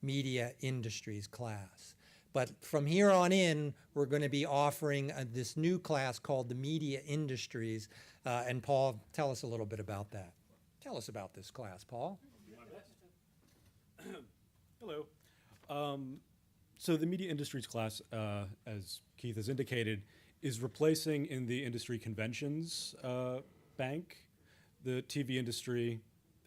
media industries class. But from here on in, we're going to be offering this new class called the Media Industries. And Paul, tell us a little bit about that. Tell us about this class, Paul. Hello. So the Media Industries class, as Keith has indicated, is replacing in the industry conventions bank the TV industry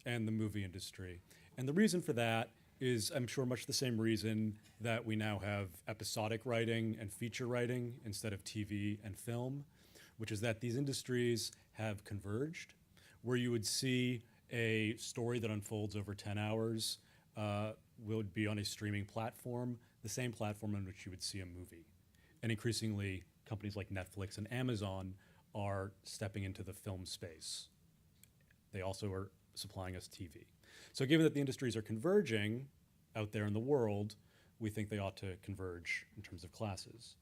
and the movie industry. And the reason for that is, I'm sure, much the same reason that we now have episodic writing and feature writing instead of TV and film, which is that these industries have converged, where you would see a story that unfolds over 10 hours would be on a streaming platform, the same platform on which you would see a movie. And increasingly, companies like Netflix and Amazon are stepping into the film space. They also are supplying us TV. So given that the industries are converging out there in the world, we think they ought to converge in terms of classes.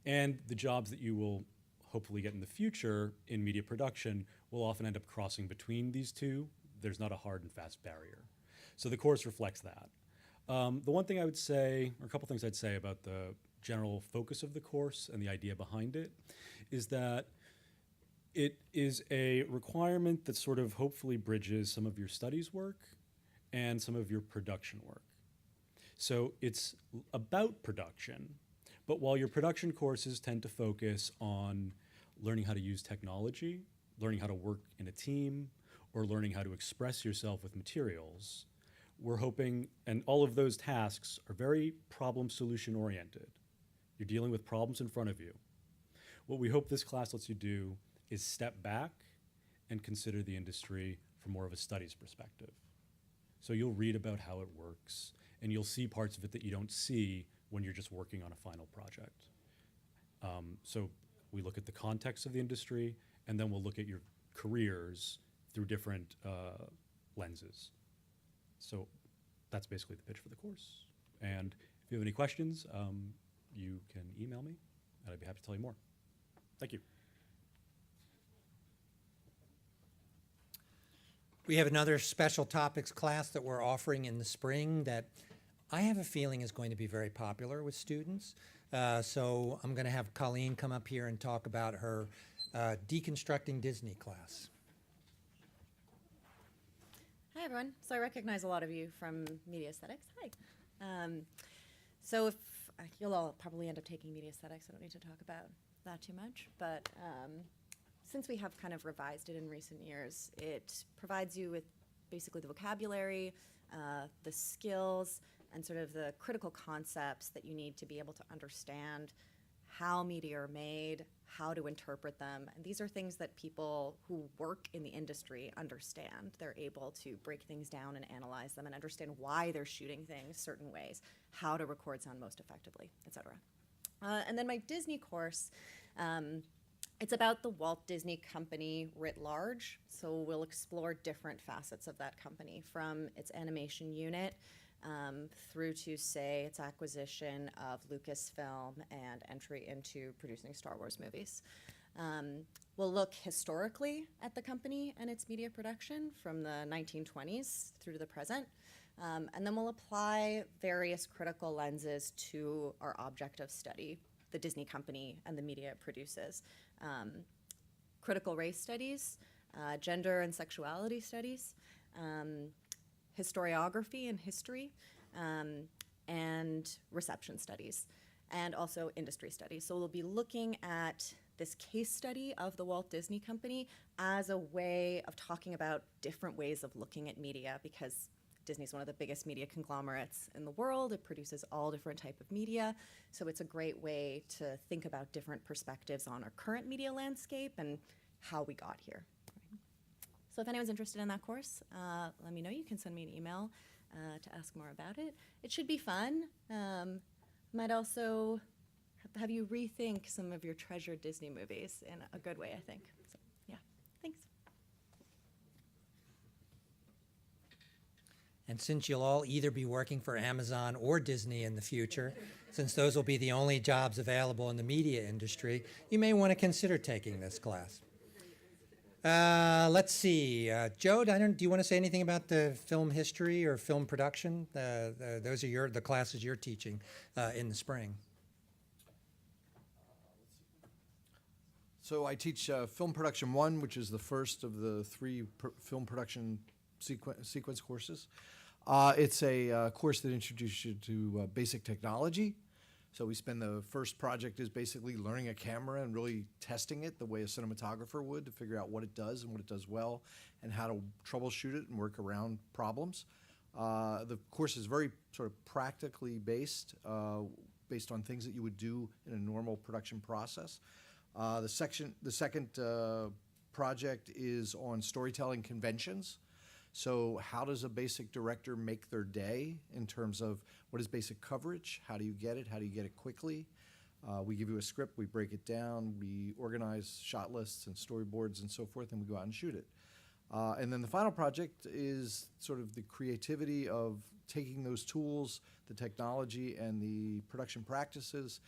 And the jobs that you will hopefully get in the future in media production will often end up crossing between these two. There's not a hard and fast barrier. So the course reflects that. The one thing I would say, or a couple things I'd say about the general focus of the course and the idea behind it, is that it is a requirement that sort of hopefully bridges some of your studies work and some of your production work. So it's about production, but while your production courses tend to focus on learning how to use technology, learning how to work in a team, or learning how to express yourself with materials, we're hoping, and all of those tasks are very problem solution oriented. You're dealing with problems in front of you. What we hope this class lets you do is step back and consider the industry from more of a studies perspective. So you'll read about how it works, and you'll see parts of it that you don't see when you're just working on a final project. So we look at the context of the industry, and then we'll look at your careers through different lenses. So that's basically the pitch for the course. And if you have any questions, you can email me, and I'd be happy to tell you more. Thank you. We have another special topics class that we're offering in the spring that I have a feeling is going to be very popular with students. So I'm going to have Colleen come up here and talk about her Deconstructing Disney class. Hi, everyone. So I recognize a lot of you from media aesthetics. Hi. So if you'll all probably end up taking media aesthetics, I don't need to talk about that too much. But since we have kind of revised it in recent years, it provides you with basically the vocabulary, the skills, and sort of the critical concepts that you need to be able to understand how media are made, how to interpret them. And these are things that people who work in the industry understand. They're able to break things down and analyze them and understand why they're shooting things certain ways, how to record sound most effectively, etc. And then my Disney course, it's about the Walt Disney Company writ large. So we'll explore different facets of that company, from its animation unit through to, say, its acquisition of Lucasfilm and entry into producing Star Wars movies. We'll look historically at the company and its media production from the 1920s through to the present. And then we'll apply various critical lenses to our object of study, the Disney company and the media it produces. Critical race studies, gender and sexuality studies, historiography and history, and reception studies, and also industry studies. So we'll be looking at this case study of the Walt Disney Company as a way of talking about different ways of looking at media, because Disney's one of the biggest media conglomerates in the world. It produces all different type of media. So it's a great way to think about different perspectives on our current media landscape and how we got here. So if anyone's interested in that course, let me know. You can send me an email to ask more about it. It should be fun. Might also have you rethink some of your treasured Disney movies in a good way, I think. So, yeah, thanks. And since you'll all either be working for Amazon or Disney in the future, since those will be the only jobs available in the media industry, you may want to consider taking this class. Let's see. Joe, do you want to say anything about the film history or film production? Those are the classes you're teaching in the spring. So I teach Film Production 1, which is the first of the three film production sequence courses. It's a course that introduces you to basic technology. So we spend the first project is basically learning a camera and really testing it the way a cinematographer would to figure out what it does and what it does well and how to troubleshoot it and work around problems. The course is very sort of practically based on things that you would do in a normal production process. The second project is on storytelling conventions. So how does a basic director make their day in terms of what is basic coverage? How do you get it? How do you get it quickly? We give you a script, we break it down, we organize shot lists and storyboards and so forth, and we go out and shoot it. And then the final project is sort of the creativity of taking those tools, the technology, and the production practices,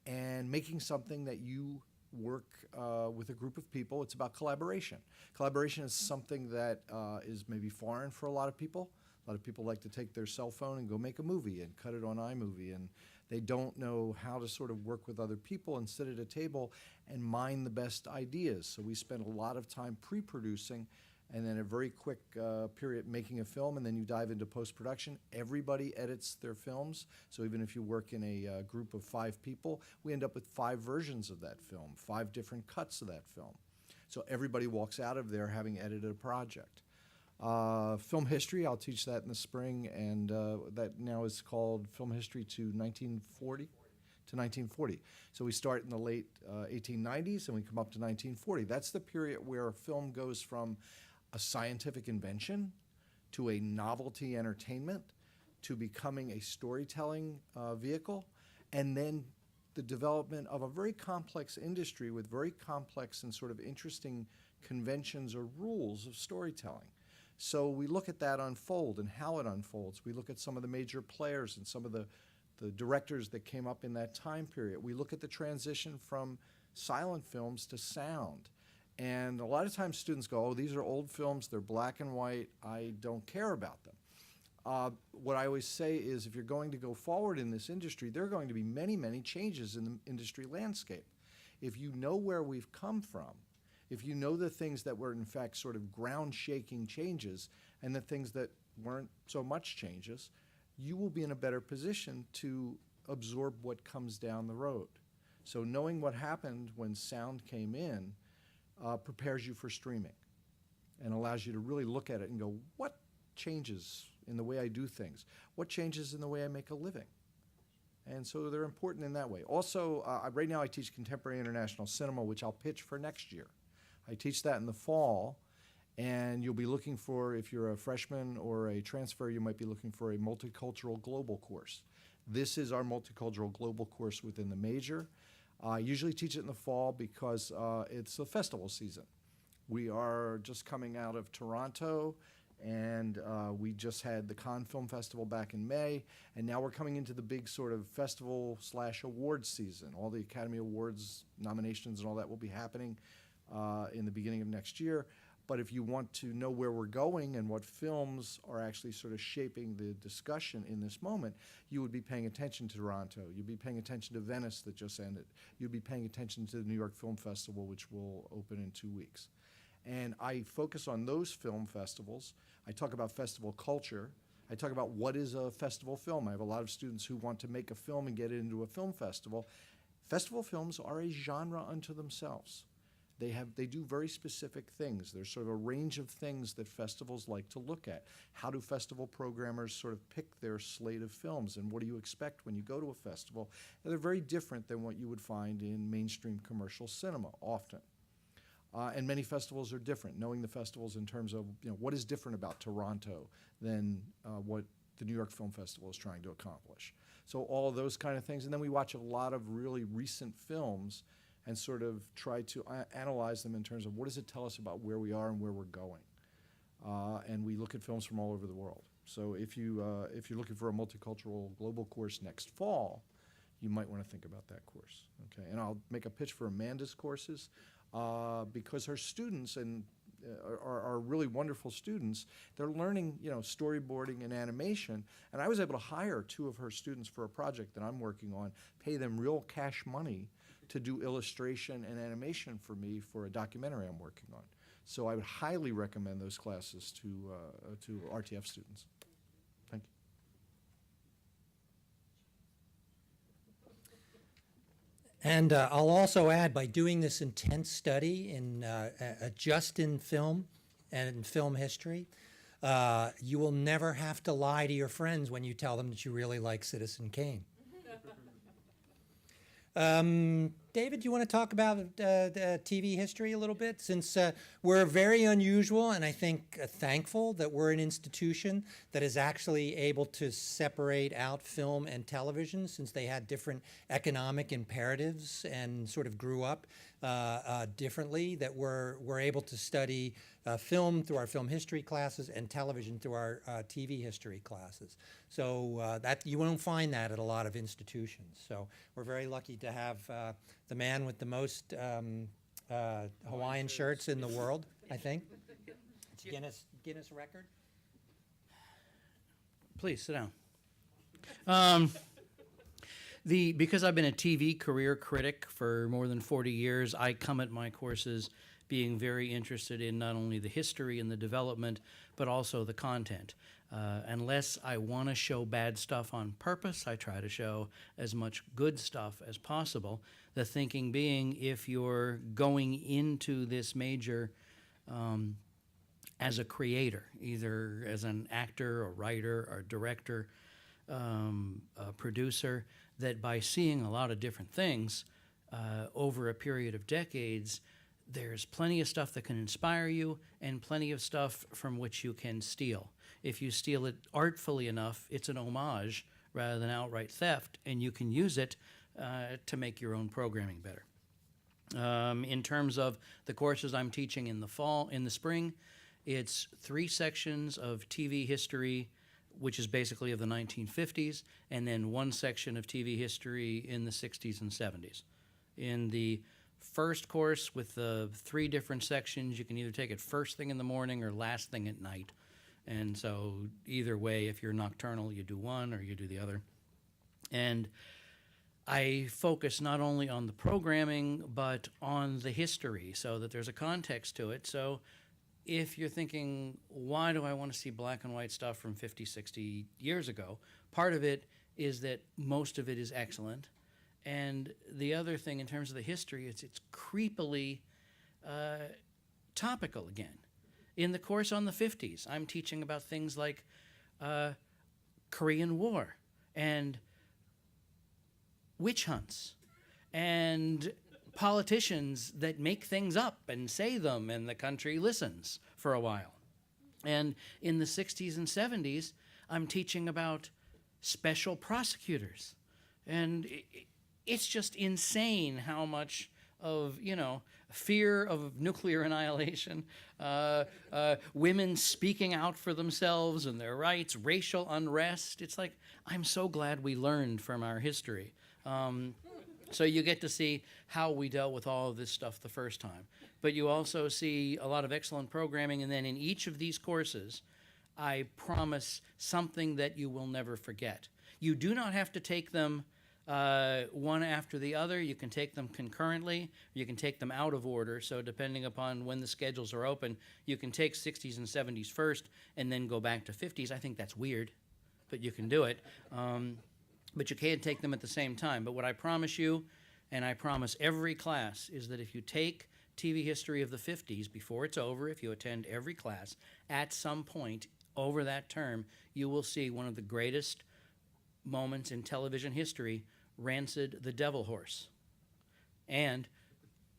and making something that you work with a group of people. It's about collaboration. Collaboration is something that is maybe foreign for a lot of people. A lot of people like to take their cell phone and go make a movie and cut it on iMovie, and they don't know how to sort of work with other people and sit at a table and mine the best ideas. So we spend a lot of time pre-producing and then a very quick period making a film, and then you dive into post-production. Everybody edits their films, so even if you work in a group of 5 people, we end up with 5 versions of that film, 5 different cuts of that film. So everybody walks out of there having edited a project. Film history, I'll teach that in the spring, and that now is called Film History to 1940. So we start in the late 1890s and we come up to 1940. That's the period where a film goes from a scientific invention to a novelty entertainment to becoming a storytelling vehicle, and then the development of a very complex industry with very complex and sort of interesting conventions or rules of storytelling. So we look at that unfold and how it unfolds. We look at some of the major players and some of the directors that came up in that time period. We look at the transition from silent films to sound. And a lot of times students go, oh, these are old films, they're black and white, I don't care about them. What I always say is if you're going to go forward in this industry, there are going to be many, many changes in the industry landscape. If you know where we've come from, if you know the things that were in fact sort of ground-shaking changes and the things that weren't so much changes, you will be in a better position to absorb what comes down the road. So knowing what happened when sound came in prepares you for streaming and allows you to really look at it and go, what changes in the way I do things? What changes in the way I make a living? And so they're important in that way. Also, right now I teach contemporary international cinema, which I'll pitch for next year. I teach that in the fall, and you'll be looking for, if you're a freshman or a transfer, you might be looking for a multicultural global course. This is our multicultural global course within the major. I usually teach it in the fall because it's the festival season. We are just coming out of Toronto, and we just had the Cannes Film Festival back in May, and now we're coming into the big sort of festival/awards season. All the Academy Awards nominations and all that will be happening in the beginning of next year. But if you want to know where we're going and what films are actually sort of shaping the discussion in this moment, you would be paying attention to Toronto. You'd be paying attention to Venice that just ended. You'd be paying attention to the New York Film Festival, which will open in 2 weeks. And I focus on those film festivals. I talk about festival culture. I talk about what is a festival film. I have a lot of students who want to make a film and get it into a film festival. Festival films are a genre unto themselves. They do very specific things. There's sort of a range of things that festivals like to look at. How do festival programmers sort of pick their slate of films, and what do you expect when you go to a festival? And they're very different than what you would find in mainstream commercial cinema often. And many festivals are different. Knowing the festivals in terms of what is different about Toronto than what the New York Film Festival is trying to accomplish. So all of those kind of things. And then we watch a lot of really recent films and sort of try to analyze them in terms of what does it tell us about where we are and where we're going. And we look at films from all over the world. So if you're looking for a multicultural global course next fall, you might want to think about that course. Okay, and I'll make a pitch for Amanda's courses because her students are really wonderful students. They're learning, storyboarding and animation, and I was able to hire 2 of her students for a project that I'm working on, pay them real cash money to do illustration and animation for me for a documentary I'm working on. So I would highly recommend those classes to RTF students. Thank you. And I'll also add, by doing this intense study in just in film and in film history, you will never have to lie to your friends when you tell them that you really like Citizen Kane. David, do you want to talk about TV history a little bit? Since we're very unusual, and I think thankful that we're an institution that is actually able to separate out film and television, since they had different economic imperatives and sort of grew up differently, that we're able to study film through our film history classes and television through our TV history classes. So that you won't find that at a lot of institutions. So we're very lucky to have the man with the most Hawaiian shirts in the world, I think. It's Guinness record. Please sit down. Because I've been a TV career critic for more than 40 years, I come at my courses being very interested in not only the history and the development, but also the content. Unless I want to show bad stuff on purpose, I try to show as much good stuff as possible. The thinking being, if you're going into this major as a creator, either as an actor, a writer, or director, a producer, that by seeing a lot of different things over a period of decades, there's plenty of stuff that can inspire you and plenty of stuff from which you can steal. If you steal it artfully enough, it's an homage rather than outright theft, and you can use it to make your own programming better. In terms of the courses I'm teaching in the spring, it's 3 sections of TV history, which is basically of the 1950s, and then 1 section of TV history in the 60s and 70s. In the first course with the 3 different sections, you can either take it first thing in the morning or last thing at night. And so either way, if you're nocturnal, you do one or you do the other. And I focus not only on the programming, but on the history so that there's a context to it. So if you're thinking, why do I want to see black and white stuff from 50, 60 years ago? Part of it is that most of it is excellent. And the other thing, in terms of the history, it's creepily topical again. In the course on the 50s, I'm teaching about things like Korean War and witch hunts and politicians that make things up and say them, and the country listens for a while. And in the 60s and 70s, I'm teaching about special prosecutors. And it's just insane how much of, fear of nuclear annihilation, women speaking out for themselves and their rights, racial unrest. It's like, I'm so glad we learned from our history. So you get to see how we dealt with all of this stuff the first time. But you also see a lot of excellent programming, and then in each of these courses, I promise something that you will never forget. You do not have to take them one after the other. You can take them concurrently. You can take them out of order. So depending upon when the schedules are open, you can take 60s and 70s first and then go back to 50s. I think that's weird, but you can do it. But you can't take them at the same time. But what I promise you, and I promise every class, is that if you take TV history of the 50s, before it's over, if you attend every class, at some point over that term, you will see one of the greatest moments in television history, Rancid the Devil Horse. And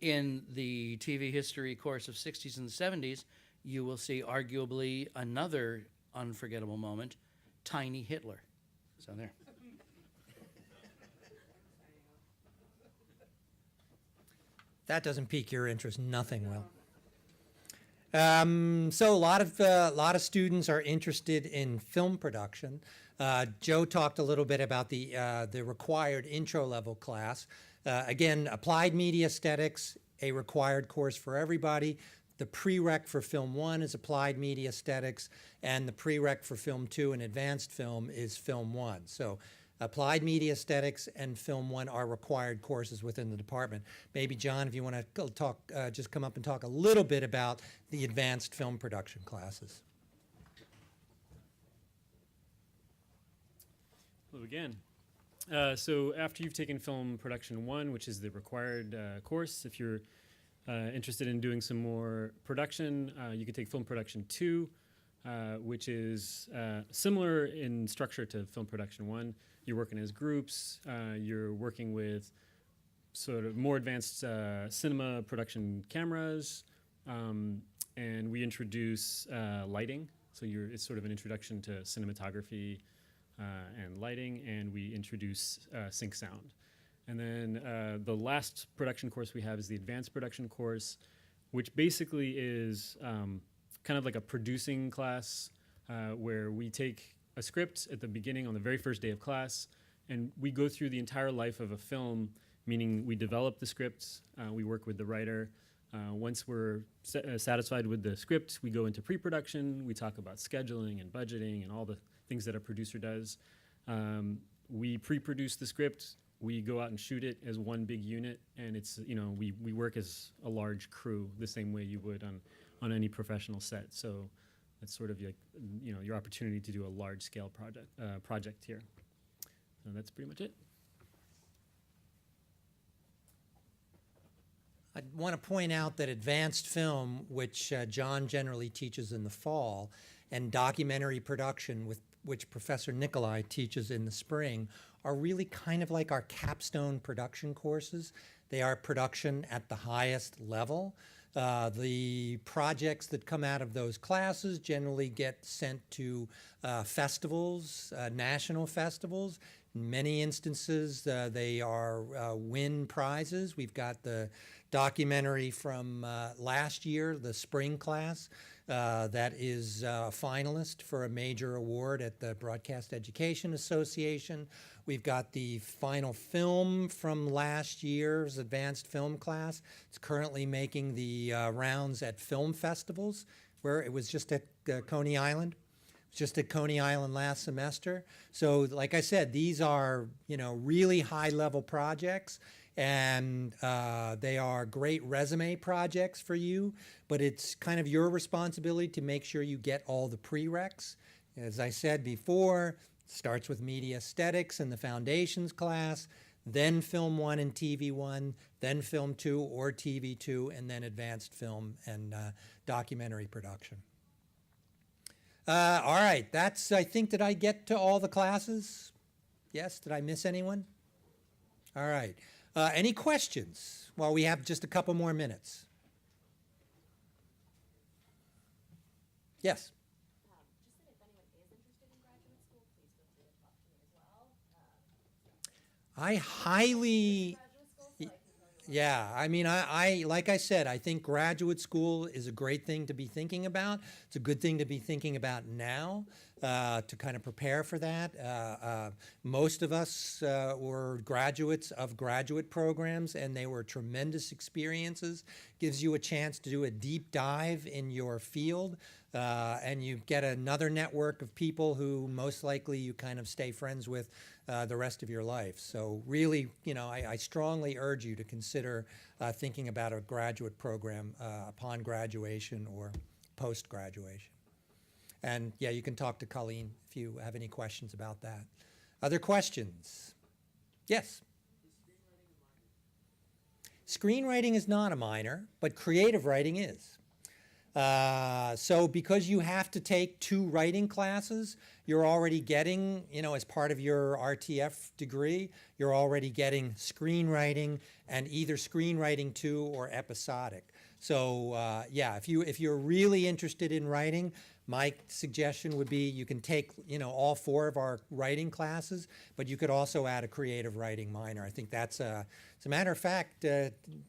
in the TV history course of 60s and 70s, you will see arguably another unforgettable moment, Tiny Hitler. So there. That doesn't pique your interest. Nothing will. So a lot of students are interested in film production. Joe talked a little bit about the required intro level class. Again, applied media aesthetics, a required course for everybody. The prereq for Film 1 is applied media aesthetics, and the prereq for Film 2 and advanced film is Film 1. So applied media aesthetics and Film 1 are required courses within the department. Maybe, John, if you want to talk, just come up and talk a little bit about the advanced film production classes. Hello again. So after you've taken Film Production 1, which is the required course, if you're interested in doing some more production, you can take Film Production 2, which is similar in structure to Film Production 1. You're working as groups, you're working with sort of more advanced cinema production cameras, and we introduce lighting. So it's sort of an introduction to cinematography and lighting, and we introduce sync sound. And then the last production course we have is the advanced production course, which basically is kind of like a producing class where we take a script at the beginning on the very first day of class, and we go through the entire life of a film, meaning we develop the script, we work with the writer. Once we're satisfied with the script, we go into pre-production, we talk about scheduling and budgeting and all the things that a producer does. We pre-produce the script, we go out and shoot it as one big unit, and it's, we work as a large crew the same way you would on any professional set. So that's sort of like, your opportunity to do a large scale project here. So that's pretty much it. I want to point out that advanced film, which John generally teaches in the fall, and documentary production, which Professor Nikolai teaches in the spring, are really kind of like our capstone production courses. They are production at the highest level. The projects that come out of those classes generally get sent to festivals, national festivals. In many instances, they are win prizes. We've got the documentary from last year, the spring class, that is a finalist for a major award at the Broadcast Education Association. We've got the final film from last year's advanced film class. It's currently making the rounds at film festivals, where it was just at Coney Island. Just at Coney Island last semester. So like I said, these are, really high-level projects, and they are great resume projects for you, but it's kind of your responsibility to make sure you get all the prereqs. As I said before, it starts with media aesthetics in the foundations class, then Film 1 and TV 1, then Film 2 or TV 2, and then advanced film and documentary production. All right, I think, did I get to all the classes? Yes, did I miss anyone? All right. Any questions? Well, we have just a couple more minutes. Yes? Just that if anyone is interested in graduate school, please feel free to talk to me as well. I highly... Yeah, I mean, I like I said, I think graduate school is a great thing to be thinking about. It's a good thing to be thinking about now to kind of prepare for that. Most of us were graduates of graduate programs, and they were tremendous experiences. Gives you a chance to do a deep dive in your field, and you get another network of people who most likely you kind of stay friends with the rest of your life. So really, I strongly urge you to consider thinking about a graduate program upon graduation or post-graduation. And yeah, you can talk to Colleen if you have any questions about that. Other questions? Yes? Screenwriting is not a minor, but creative writing is. So because you have to take 2 writing classes, you're already getting, as part of your RTF degree, you're already getting screenwriting and either screenwriting 2 or episodic. So yeah, if you're really interested in writing, my suggestion would be you can take, all 4 of our writing classes, but you could also add a creative writing minor. I think that's as a matter of fact,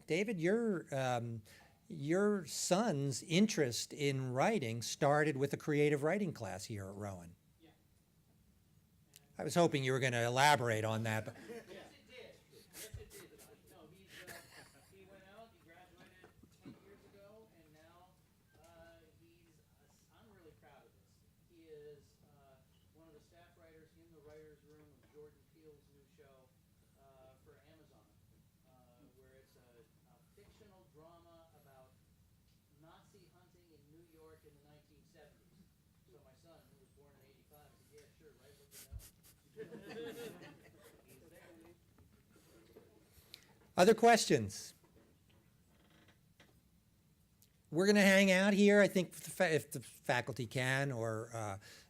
David, your son's interest in writing started with a creative writing class here at Rowan. I was hoping you were going to elaborate on that. But Yes, it did. Yes, it did. No, he went out, he graduated 10 years ago, and now I'm really proud of this. He is one of the staff writers in the writer's room of Jordan Peele's new show for Amazon, where it's a fictional drama about Nazi hunting in New York in the 1970s. So my son, who was born in '85, said, "Yeah, sure, write what you know." Other questions? We're going to hang out here, I think, if the faculty can, or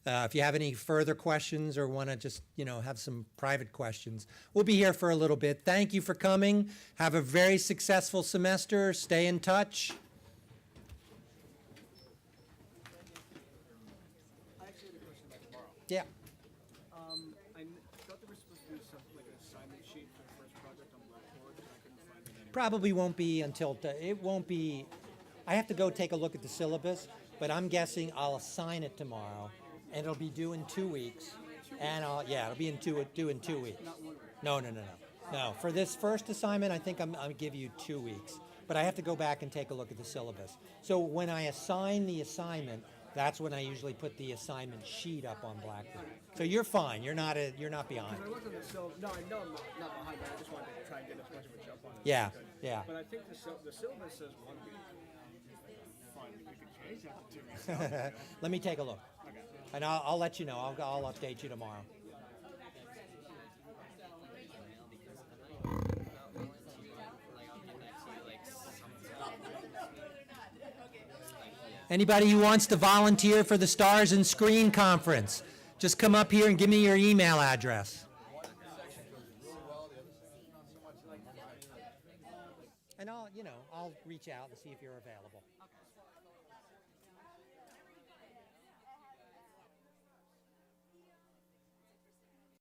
if you have any further questions or want to just, have some private questions. We'll be here for a little bit. Thank you for coming. Have a very successful semester. Stay in touch. I actually had a question about tomorrow. Yeah. I thought there was supposed to be something like an assignment sheet for the first project on Blackboard, and I couldn't find it anywhere. Probably won't be until, it won't be, I have to go take a look at the syllabus, but I'm guessing I'll assign it tomorrow, and it'll be due in 2 weeks. And it'll be due in 2 weeks. No. No, for this first assignment, I think I'll give you 2 weeks. But I have to go back and take a look at the syllabus. So when I assign the assignment, that's when I usually put the assignment sheet up on Blackboard. So you're fine. You're not behind. I looked on the syllabus. No, I know I'm not behind, but I just wanted to try and get as much of a jump on it. Yeah, as I could. yeah. But I think the syllabus says 1 week. Fine, we could change that to 2 weeks. Let me take a look. Okay. And I'll let you know. I'll update you tomorrow. Anybody who wants to volunteer for the Stars and Screen Conference, just come up here and give me your email address. And I'll reach out and see if you're available.